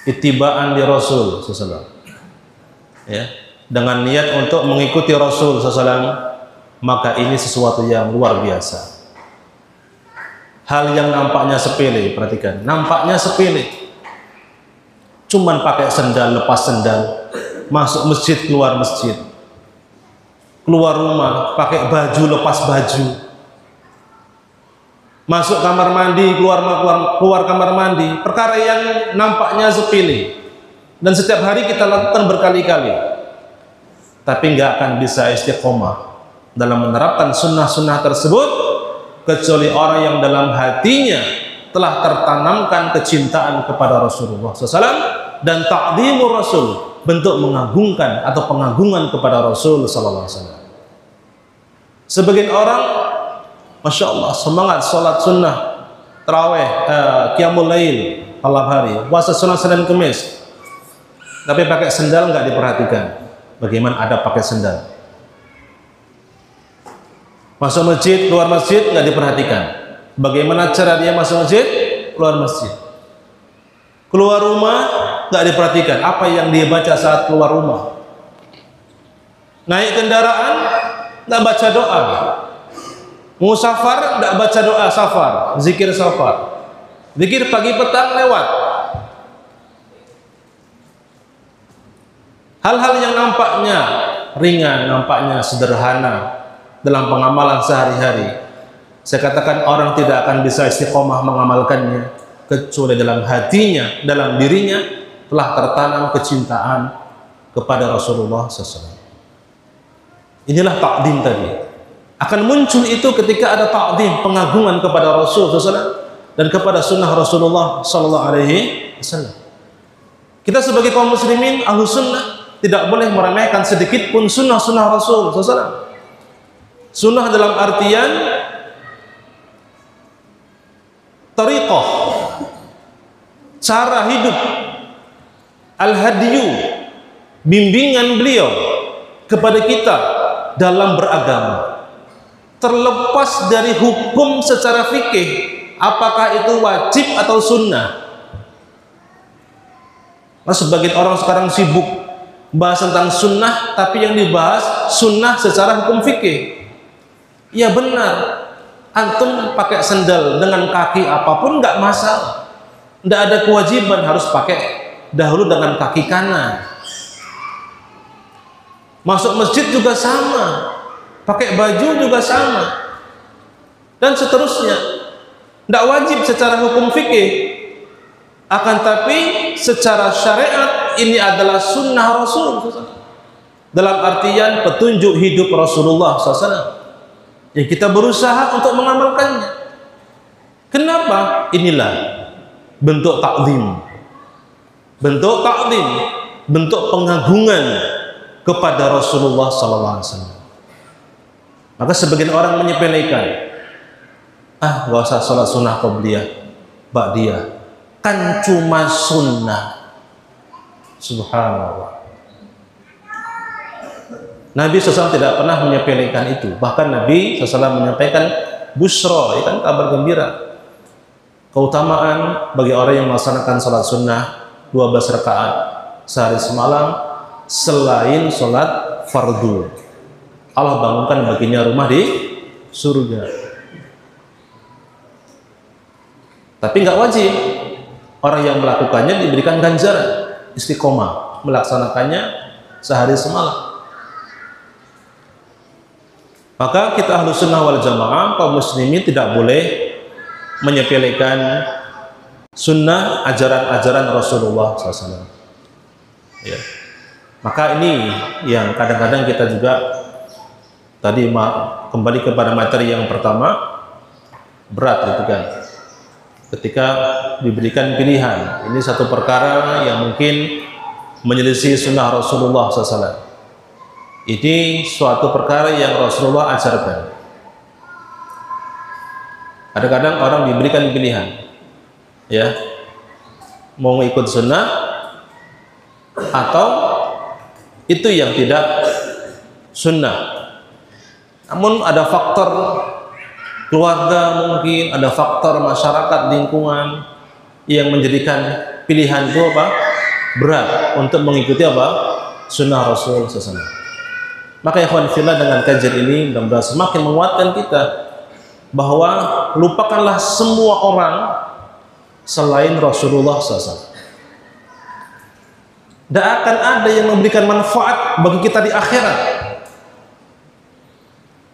Ittiba'an di Rasul SAW. Ya, dengan niat untuk mengikuti Rasul SAW, maka ini sesuatu yang luar biasa. Hal yang nampaknya sepele, perhatikan, nampaknya sepele. Cuman pakai sendal, lepas sendal, masuk masjid, keluar masjid, keluar rumah, pakai baju, lepas baju, masuk kamar mandi, keluar kamar mandi, perkara yang nampaknya sepele dan setiap hari kita lakukan berkali-kali, tapi nggak akan bisa istiqomah dalam menerapkan sunnah-sunnah tersebut kecuali orang yang dalam hatinya telah tertanamkan kecintaan kepada Rasulullah SAW dan ta'zimur Rasul, bentuk mengagungkan atau pengagungan kepada Rasul SAW. Sebagian orang, masya Allah, semangat sholat sunnah, taraweh, qiyamul lail, malam hari, puasa sunnah Senin Kemis, tapi pakai sendal nggak diperhatikan. Bagaimana ada pakai sendal? Masuk masjid, keluar masjid nggak diperhatikan. Bagaimana cara dia masuk masjid, keluar masjid? Keluar rumah nggak diperhatikan apa yang dia baca saat keluar rumah. Naik kendaraan nggak baca doa. Musafar nggak baca doa safar, zikir safar, zikir pagi petang lewat. Hal-hal yang nampaknya ringan, nampaknya sederhana dalam pengamalan sehari-hari, saya katakan orang tidak akan bisa istiqomah mengamalkannya kecuali dalam hatinya, dalam dirinya telah tertanam kecintaan kepada Rasulullah SAW. Inilah ta'zim tadi. Akan muncul itu ketika ada ta'zim, pengagungan kepada Rasul SAW dan kepada sunnah Rasulullah SAW. Kita sebagai kaum muslimin, ahlu sunnah, tidak boleh meremehkan sedikit pun sunnah-sunnah Rasul SAW. Sunnah dalam artian tariqah, cara hidup, al-hadiyu, bimbingan beliau kepada kita dalam beragama, terlepas dari hukum secara fikih, apakah itu wajib atau sunnah. Nah, sebagian orang sekarang sibuk bahas tentang sunnah, tapi yang dibahas sunnah secara hukum fikih. Ya benar, antum pakai sendal dengan kaki apapun nggak masalah, nggak ada kewajiban harus pakai dahulu dengan kaki kanan. Masuk masjid juga sama, pakai baju juga sama, dan seterusnya. Nggak wajib secara hukum fikih, akan tapi secara syariat ini adalah sunnah Rasul dalam artian petunjuk hidup Rasulullah SAW yang kita berusaha untuk mengamalkannya. Kenapa? Inilah bentuk takzim, bentuk pengagungan kepada Rasulullah SAW. Maka sebagian orang menyepelekan, gak usah sholat sunnah qabliyah, ba'diyah, kan cuma sunnah. Subhanallah. Nabi SAW tidak pernah menyepelekan itu. Bahkan Nabi SAW menyampaikan busra, kan, kabar gembira, keutamaan bagi orang yang melaksanakan sholat sunnah 12 rakaat sehari semalam selain sholat fardu. Allah bangunkan baginya rumah di surga. Tapi nggak wajib. Orang yang melakukannya diberikan ganjaran istiqomah melaksanakannya sehari semalam. Maka kita Ahlus Sunnah wal Jamaah, kaum muslimin, tidak boleh menyepelekan sunnah ajaran-ajaran Rasulullah SAW. Ya. Maka ini yang kadang-kadang kita juga tadi kembali kepada materi yang pertama, berat gitu kan. Ketika diberikan pilihan, ini satu perkara yang mungkin menyelisih sunnah Rasulullah SAW. Ini suatu perkara yang Rasulullah ajarkan. Kadang-kadang orang diberikan pilihan, ya, mau ikut sunnah atau itu yang tidak sunnah. Namun ada faktor keluarga, mungkin ada faktor masyarakat, lingkungan yang menjadikan pilihan itu berat untuk mengikuti sunnah Rasul SAW. Maka ikhwan fillah, dengan kajian ini mudah-mudahan semakin menguatkan kita bahwa lupakanlah semua orang selain Rasulullah SAW. Tidak akan ada yang memberikan manfaat bagi kita di akhirat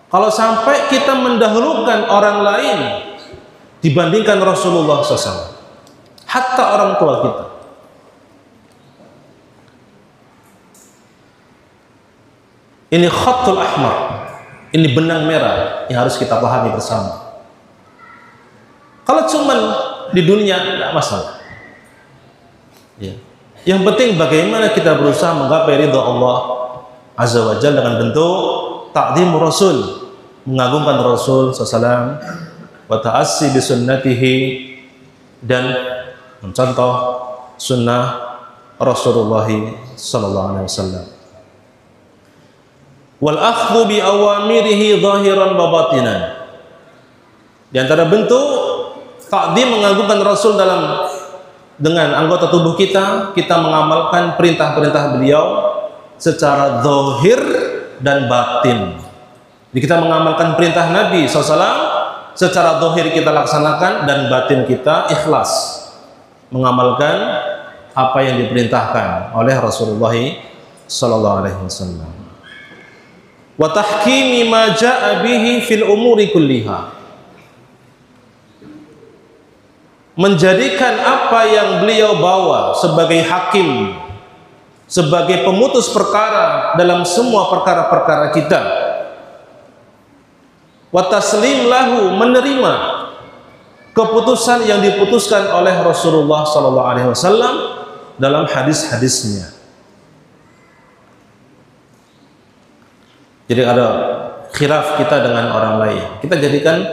kalau sampai kita mendahulukan orang lain dibandingkan Rasulullah SAW, hatta orang tua kita. Ini khatul ahmar, ini benang merah yang harus kita pahami bersama. Kalau cuman di dunia tidak masalah, ya. Yang penting bagaimana kita berusaha menggapai ridha Allah Azza wa Jalla dengan bentuk ta'zim Rasul, mengagungkan Rasul SAW, wa ta'assi bi sunnatihi, dan mencontoh sunnah Rasulullah SAW. Wal akhdhu bi awamirihi zahiran wa batinan. Di antara bentuk ta'zim mengagungkan Rasul dengan anggota tubuh kita mengamalkan perintah-perintah beliau secara zahir dan batin. Jadi kita mengamalkan perintah Nabi SAW secara zahir kita laksanakan, dan batin kita ikhlas mengamalkan apa yang diperintahkan oleh Rasulullah SAW. Wa tahkimi ma jaa bihi fil umuri kulliha. Menjadikan apa yang beliau bawa sebagai hakim, sebagai pemutus perkara dalam semua perkara-perkara kita. Wa taslim lahu, menerima keputusan yang diputuskan oleh Rasulullah SAW dalam hadis-hadisnya. Jadi ada khilaf kita dengan orang lain, kita jadikan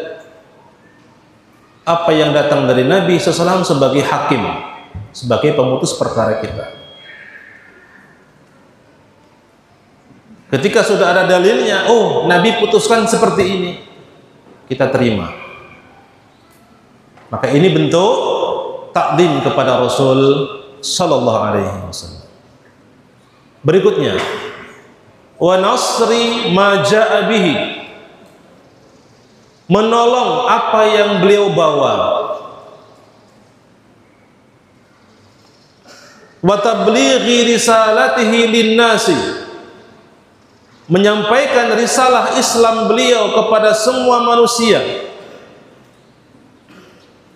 apa yang datang dari Nabi SAW sebagai hakim, sebagai pemutus perkara kita. Ketika sudah ada dalilnya, oh Nabi putuskan seperti ini, kita terima. Maka ini bentuk takdim kepada Rasul Sallallahu Alaihi Wasallam. Berikutnya, wa nasri ma ja'a bihi, menolong apa yang beliau bawa, wa tablighi risalatihi linnasi, menyampaikan risalah Islam beliau kepada semua manusia,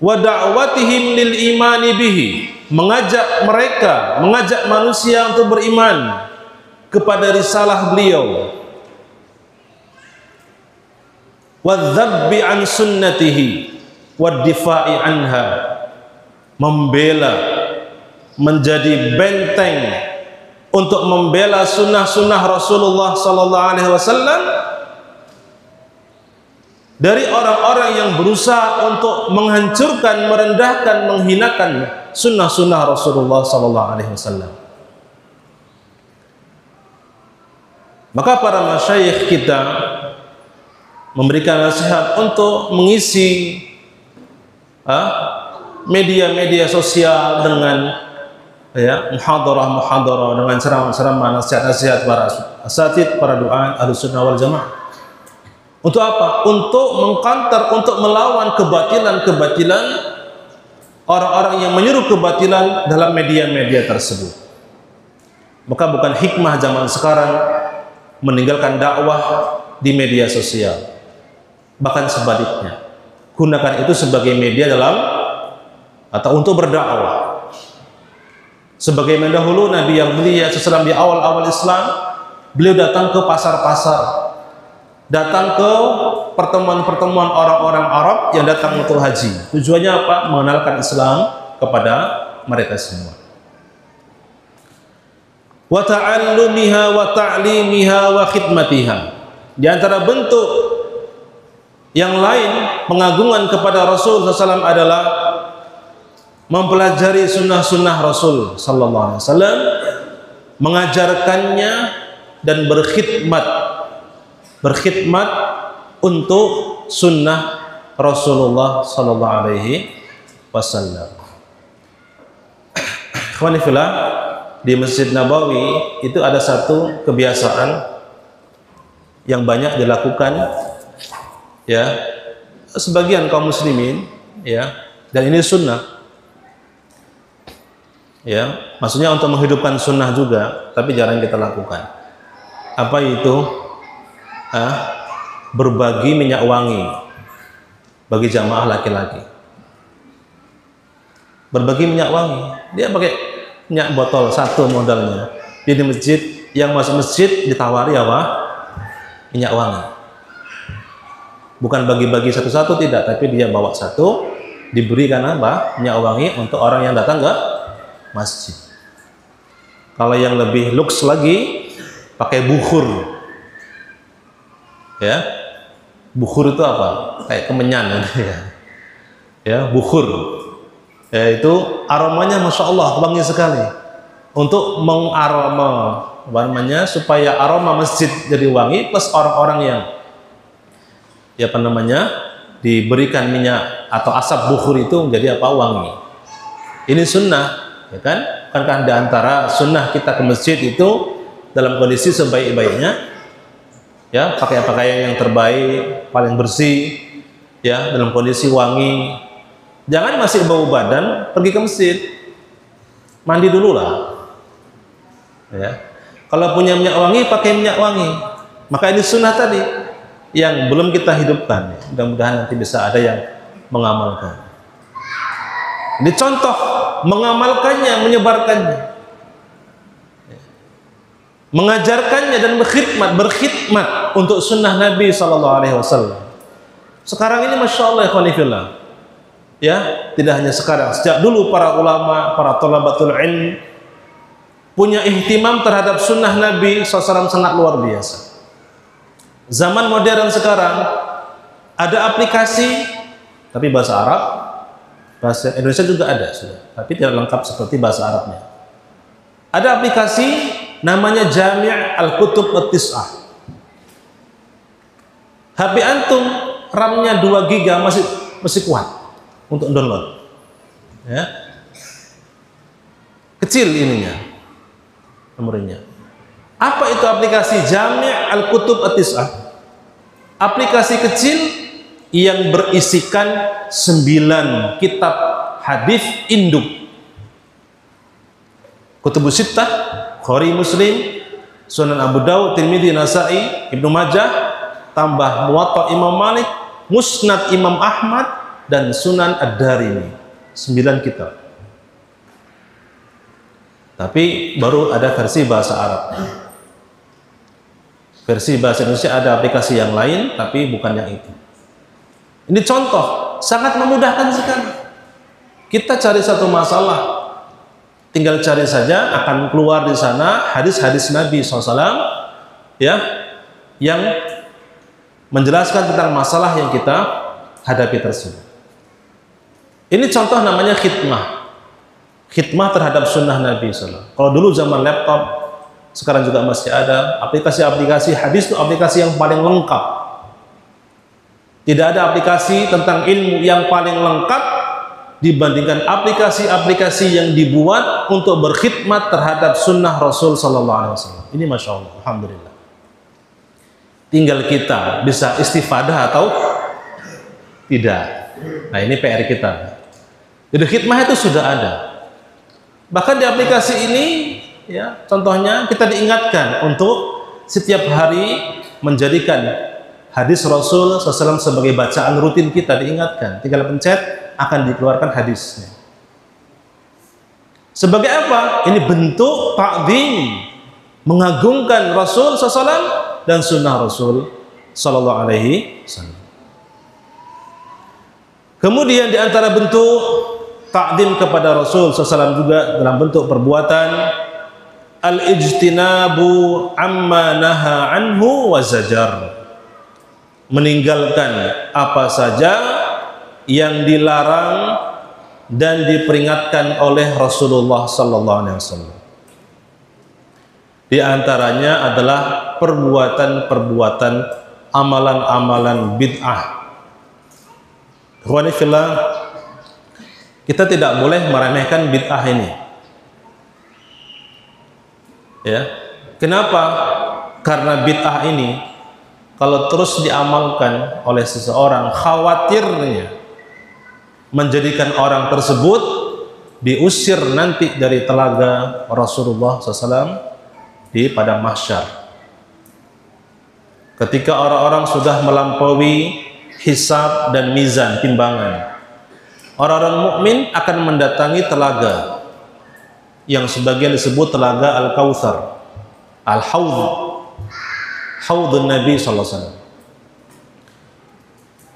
wa da'watihim lil imani bihi, mengajak mereka, mengajak manusia untuk beriman kepada risalah beliau, wa dzabbi an sunnatihi wa difa'i anha, membela, menjadi benteng untuk membela sunnah-sunnah Rasulullah sallallahu alaihi wasallam dari orang-orang yang berusaha untuk menghancurkan, merendahkan, menghinakan sunnah-sunnah Rasulullah sallallahu alaihi wasallam. Maka para masyayikh kita memberikan nasihat untuk mengisi media-media sosial dengan muhadarah-muhadarah, dengan ceramah-ceramah, nasihat-nasihat para asatidz, para du'a Ahlussunnah wal Jamaah. Untuk apa? Untuk mengkantar, untuk melawan kebatilan-kebatilan orang-orang yang menyuruh kebatilan dalam media-media tersebut. Maka bukan hikmah zaman sekarang meninggalkan dakwah di media sosial, bahkan sebaliknya, gunakan itu sebagai media dalam atau untuk berdakwah. Sebagaimana dahulu Nabi yang mulia SAW di awal-awal Islam, beliau datang ke pasar-pasar, datang ke pertemuan-pertemuan orang-orang Arab yang datang untuk haji. Tujuannya apa? Mengenalkan Islam kepada mereka semua. Wa ta'allumiha wa ta'limiha wa khidmatiha. Di antara bentuk yang lain pengagungan kepada Rasul SAW adalah mempelajari sunnah-sunnah Rasul sallallahu alaihi wasallam, mengajarkannya dan berkhidmat untuk sunnah Rasulullah sallallahu alaihi wasallam. Ikhwani fillah, di Masjid Nabawi itu ada satu kebiasaan yang banyak dilakukan ya sebagian kaum muslimin ya, dan ini sunnah. Ya, maksudnya untuk menghidupkan sunnah juga, tapi jarang kita lakukan. Apa itu? Berbagi minyak wangi bagi jamaah laki-laki. Berbagi minyak wangi, dia pakai minyak botol satu modalnya. Di masjid, yang masuk masjid ditawari apa? Minyak wangi. Bukan bagi-bagi satu-satu, tidak, tapi dia bawa satu, diberikan apa? Minyak wangi untuk orang yang datang ke masjid. Kalau yang lebih luks lagi pakai bukhur. Ya. Bukhur itu apa? Kayak kemenyan ya. Ya, bukhur. Ya, itu aromanya Masya Allah wangi sekali. Untuk mengaroma supaya aroma masjid jadi wangi, plus orang-orang yang diberikan minyak atau asap bukhur itu menjadi apa? Wangi. Ini sunnah. Ya kan? Bukankah di antara sunnah kita ke masjid itu dalam kondisi sebaik-baiknya, ya, pakai pakaian yang terbaik, paling bersih, ya, dalam kondisi wangi. Jangan masih bau badan pergi ke masjid, mandi dulu lah, ya. Kalau punya minyak wangi, pakai minyak wangi. Maka ini sunnah tadi yang belum kita hidupkan. Mudah-mudahan nanti bisa ada yang mengamalkan. Ini contoh mengamalkannya, menyebarkannya, mengajarkannya dan berkhidmat untuk sunnah Nabi sallallahu alaihi wasallam. Sekarang ini Masya Allah ya, tidak hanya sekarang, sejak dulu para ulama, para thalabatul ilm punya ihtimam terhadap sunnah Nabi SAW sangat luar biasa. Zaman modern sekarang ada aplikasi Tapi bahasa Arab, bahasa Indonesia juga ada sudah, tapi tidak lengkap seperti bahasa Arabnya. Ada aplikasi namanya Jami' Al-Kutub At-Tis'ah. HP antum RAM-nya 2 GB masih kuat untuk download. Ya. Kecil ininya, memorinya. Apa itu aplikasi Jami' Al-Kutub At-Tis'ah? Aplikasi kecil yang berisikan 9 kitab hadis induk. Kutubus Sittah, Bukhari, Muslim, Sunan Abu Dawud, Tirmidzi, Nasa'i, Ibnu Majah, tambah Muwatta Imam Malik, Musnad Imam Ahmad, dan Sunan Ad-Darimi. 9 kitab. Tapi baru ada versi bahasa Arab. Versi bahasa Indonesia ada aplikasi yang lain, tapi bukan yang itu. Ini contoh, sangat memudahkan sekali. Kita cari satu masalah, tinggal cari saja, akan keluar di sana hadis-hadis Nabi SAW, ya, yang menjelaskan tentang masalah yang kita hadapi tersebut. Ini contoh namanya khidmah terhadap sunnah Nabi SAW. Kalau dulu zaman laptop, sekarang juga masih ada aplikasi-aplikasi hadis, itu aplikasi yang paling lengkap. Tidak ada aplikasi tentang ilmu yang paling lengkap dibandingkan aplikasi-aplikasi yang dibuat untuk berkhidmat terhadap sunnah Rasul SAW. Ini Masya Allah, Alhamdulillah. Tinggal kita bisa istifadah atau tidak. Nah, ini PR kita. Jadi khidmah itu sudah ada. Bahkan di aplikasi ini, ya, contohnya kita diingatkan untuk setiap hari menjadikan hadis Rasul SAW sebagai bacaan rutin kita, diingatkan. Tinggal pencet, akan dikeluarkan hadisnya. Sebagai apa? Ini bentuk ta'zim, mengagungkan Rasul SAW dan sunnah Rasul SAW. Kemudian di antara bentuk ta'zim kepada Rasul SAW juga dalam bentuk perbuatan, al-ijtinabu amma naha anhu wa zajar. Meninggalkan apa saja yang dilarang dan diperingatkan oleh Rasulullah SAW. Di antaranya adalah perbuatan-perbuatan, amalan-amalan bid'ah. Ikhwani fillah, kita tidak boleh meremehkan bid'ah ini. Ya. Kenapa? Karena bid'ah ini kalau terus diamalkan oleh seseorang, khawatirnya menjadikan orang tersebut diusir nanti dari telaga Rasulullah SAW di padang mahsyar. Ketika orang-orang sudah melampaui hisab dan mizan, timbangan, orang-orang mukmin akan mendatangi telaga yang sebagian disebut telaga Al-Kautsar, Al-Haudh, Haudun Nabi SAW.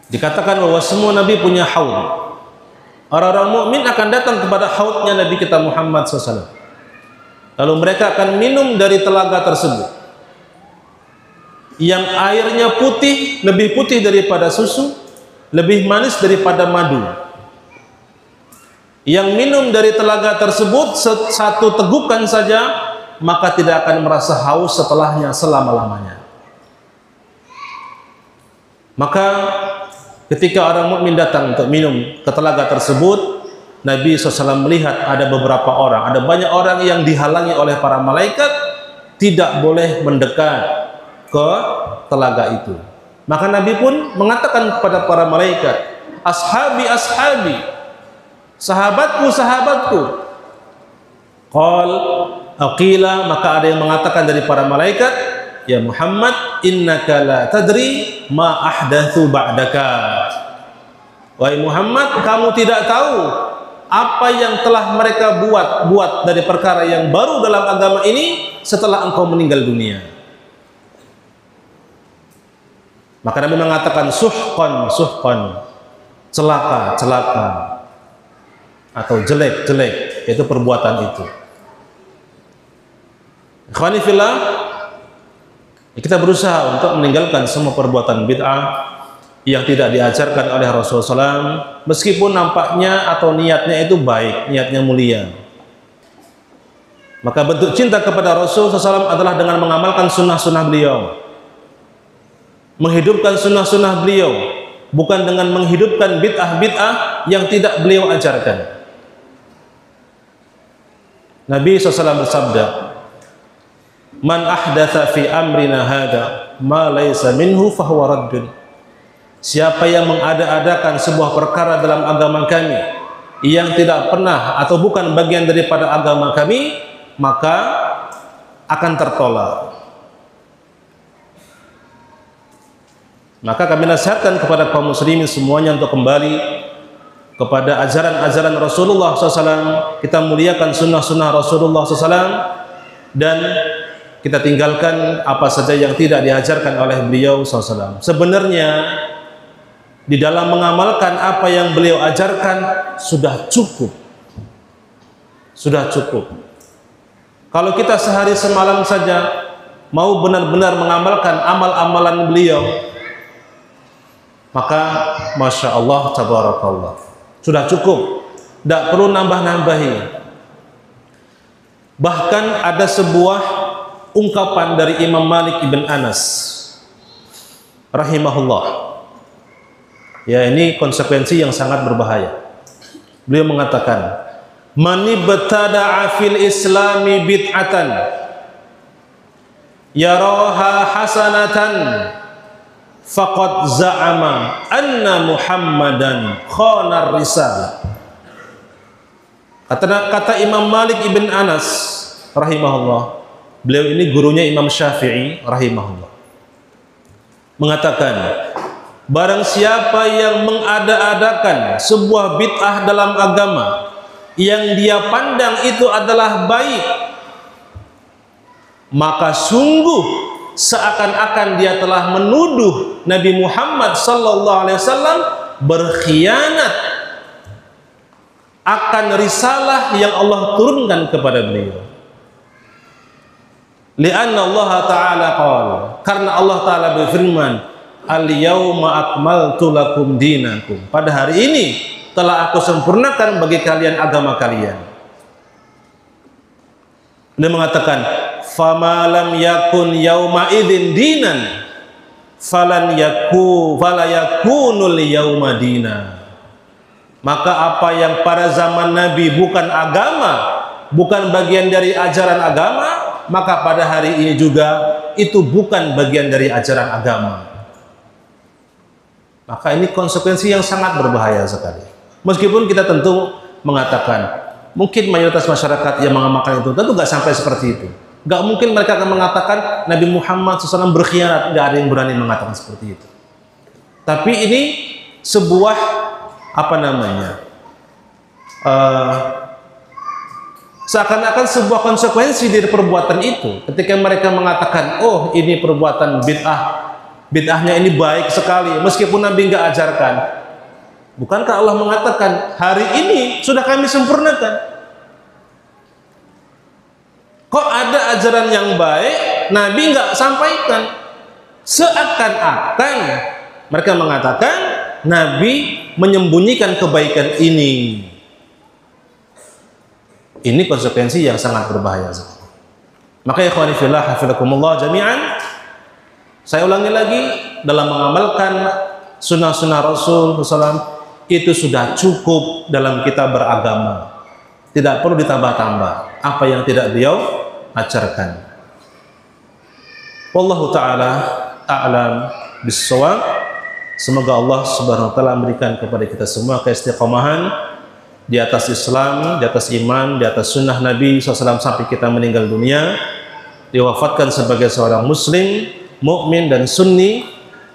Dikatakan bahwa semua Nabi punya haud. Orang-orang mukmin akan datang kepada haudnya Nabi kita Muhammad SAW. Lalu mereka akan minum dari telaga tersebut, yang airnya putih, lebih putih daripada susu, lebih manis daripada madu. Yang minum dari telaga tersebut satu tegukan saja, maka tidak akan merasa haus setelahnya selama-lamanya. Maka ketika orang mukmin datang untuk minum ke telaga tersebut, Nabi SAW melihat ada beberapa orang, ada banyak orang yang dihalangi oleh para malaikat, tidak boleh mendekat ke telaga itu. Maka Nabi pun mengatakan kepada para malaikat, ashabi, ashabi, sahabatku, sahabatku. Qal aqila, maka ada yang mengatakan dari para malaikat, ya Muhammad, innaka la tadri ma ahdatsu ba'daka. Wahai Muhammad, kamu tidak tahu apa yang telah mereka buat dari perkara yang baru dalam agama ini setelah engkau meninggal dunia. Maka Nabi mengatakan suhqan, suhqan, celaka, celaka, atau jelek, jelek, itu perbuatan itu. Ikhwani fillah, kita berusaha untuk meninggalkan semua perbuatan bid'ah, yang tidak diajarkan oleh Rasulullah SAW, meskipun nampaknya atau niatnya itu baik, niatnya mulia. Maka bentuk cinta kepada Rasulullah SAW adalah dengan mengamalkan sunnah-sunnah beliau, menghidupkan sunnah-sunnah beliau, bukan dengan menghidupkan bid'ah-bid'ah yang tidak beliau ajarkan. Nabi SAW bersabda, "Man ahdatha fi amrina hada ma laysa minhu fahuwa raddun." Siapa yang mengada-adakan sebuah perkara dalam agama kami yang tidak pernah atau bukan bagian daripada agama kami, maka akan tertolak. Maka kami nasihatkan kepada kaum muslimin semuanya untuk kembali kepada ajaran-ajaran Rasulullah SAW. Kita muliakan sunnah-sunnah Rasulullah SAW dan kita tinggalkan apa saja yang tidak diajarkan oleh beliau SAW. Sebenarnya di dalam mengamalkan apa yang beliau ajarkan sudah cukup. Sudah cukup. Kalau kita sehari semalam saja mau benar-benar mengamalkan amal-amalan beliau, maka Masya Allah, Tabarakallah, sudah cukup, tidak perlu nambah-nambahi. Bahkan ada sebuah ungkapan dari Imam Malik ibn Anas rahimahullah. Ya, ini konsekuensi yang sangat berbahaya. Beliau mengatakan, "Man ibtada'a fil islami bid'atan yaraha hasanatan faqad za'ama anna Muhammadan khana risalah." Kata Imam Malik ibn Anas rahimahullah, beliau ini gurunya Imam Syafi'i rahimahullah, mengatakan, barang siapa yang mengada-adakan sebuah bid'ah dalam agama yang dia pandang itu adalah baik, maka sungguh seakan-akan dia telah menuduh Nabi Muhammad SAW berkhianat akan risalah yang Allah turunkan kepada beliau. Lianna Allah Ta'ala qala, karena Allah Ta'ala berfirman, "Al-yawma akmaltu lakum dinakum." Pada hari ini telah aku sempurnakan bagi kalian agama kalian. Dia mengatakan, "Fama lam yakun yauma idzin dinan fala yakunul yauma dina." Maka apa yang pada zaman Nabi bukan agama, bukan bagian dari ajaran agama, maka pada hari ini juga itu bukan bagian dari ajaran agama. Maka ini konsekuensi yang sangat berbahaya sekali. Meskipun kita tentu mengatakan, mungkin mayoritas masyarakat yang mengamalkan itu tentu nggak sampai seperti itu. Nggak mungkin mereka akan mengatakan Nabi Muhammad SAW berkhianat. Nggak ada yang berani mengatakan seperti itu. Tapi ini sebuah seakan-akan sebuah konsekuensi dari perbuatan itu. Ketika mereka mengatakan, oh ini perbuatan bid'ahnya ini baik sekali, meskipun Nabi nggak ajarkan. Bukankah Allah mengatakan, hari ini sudah kami sempurnakan? Kok ada ajaran yang baik, Nabi nggak sampaikan? Seakan-akan mereka mengatakan, Nabi menyembunyikan kebaikan ini. Ini konsekuensi yang sangat berbahaya. Maka ya ikhwani fillah, hafizakumullah jami'an, saya ulangi lagi, dalam mengamalkan sunnah-sunnah Rasul SAW itu sudah cukup dalam kita beragama. Tidak perlu ditambah-tambah apa yang tidak beliau ajarkan. Wallahu ta'ala a'lam bis-shawab. Semoga Allah Subhanahu wa taala memberikan kepada kita semua keistiqomahan di atas Islam, di atas iman, di atas sunnah Nabi SAW sampai kita meninggal dunia, diwafatkan sebagai seorang muslim, mukmin dan sunni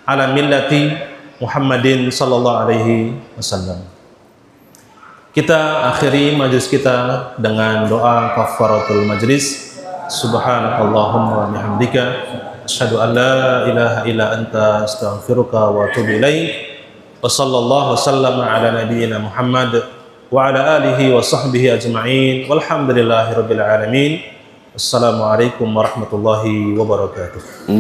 ala millati Muhammadin sallallahu alaihi wasallam. Kita akhiri majlis kita dengan doa kafaratul majlis. Subhanakallahumma wa bihamdika asyhadu an la ilaha illa anta astaghfiruka wa atubu ilaik. Wa sallallahu wasallama ala nabiyyina Muhammad wa ala alihi wa sahbihi ajma'in. Walhamdulillahi rabbil alamin. Assalamualaikum warahmatullahi wabarakatuh.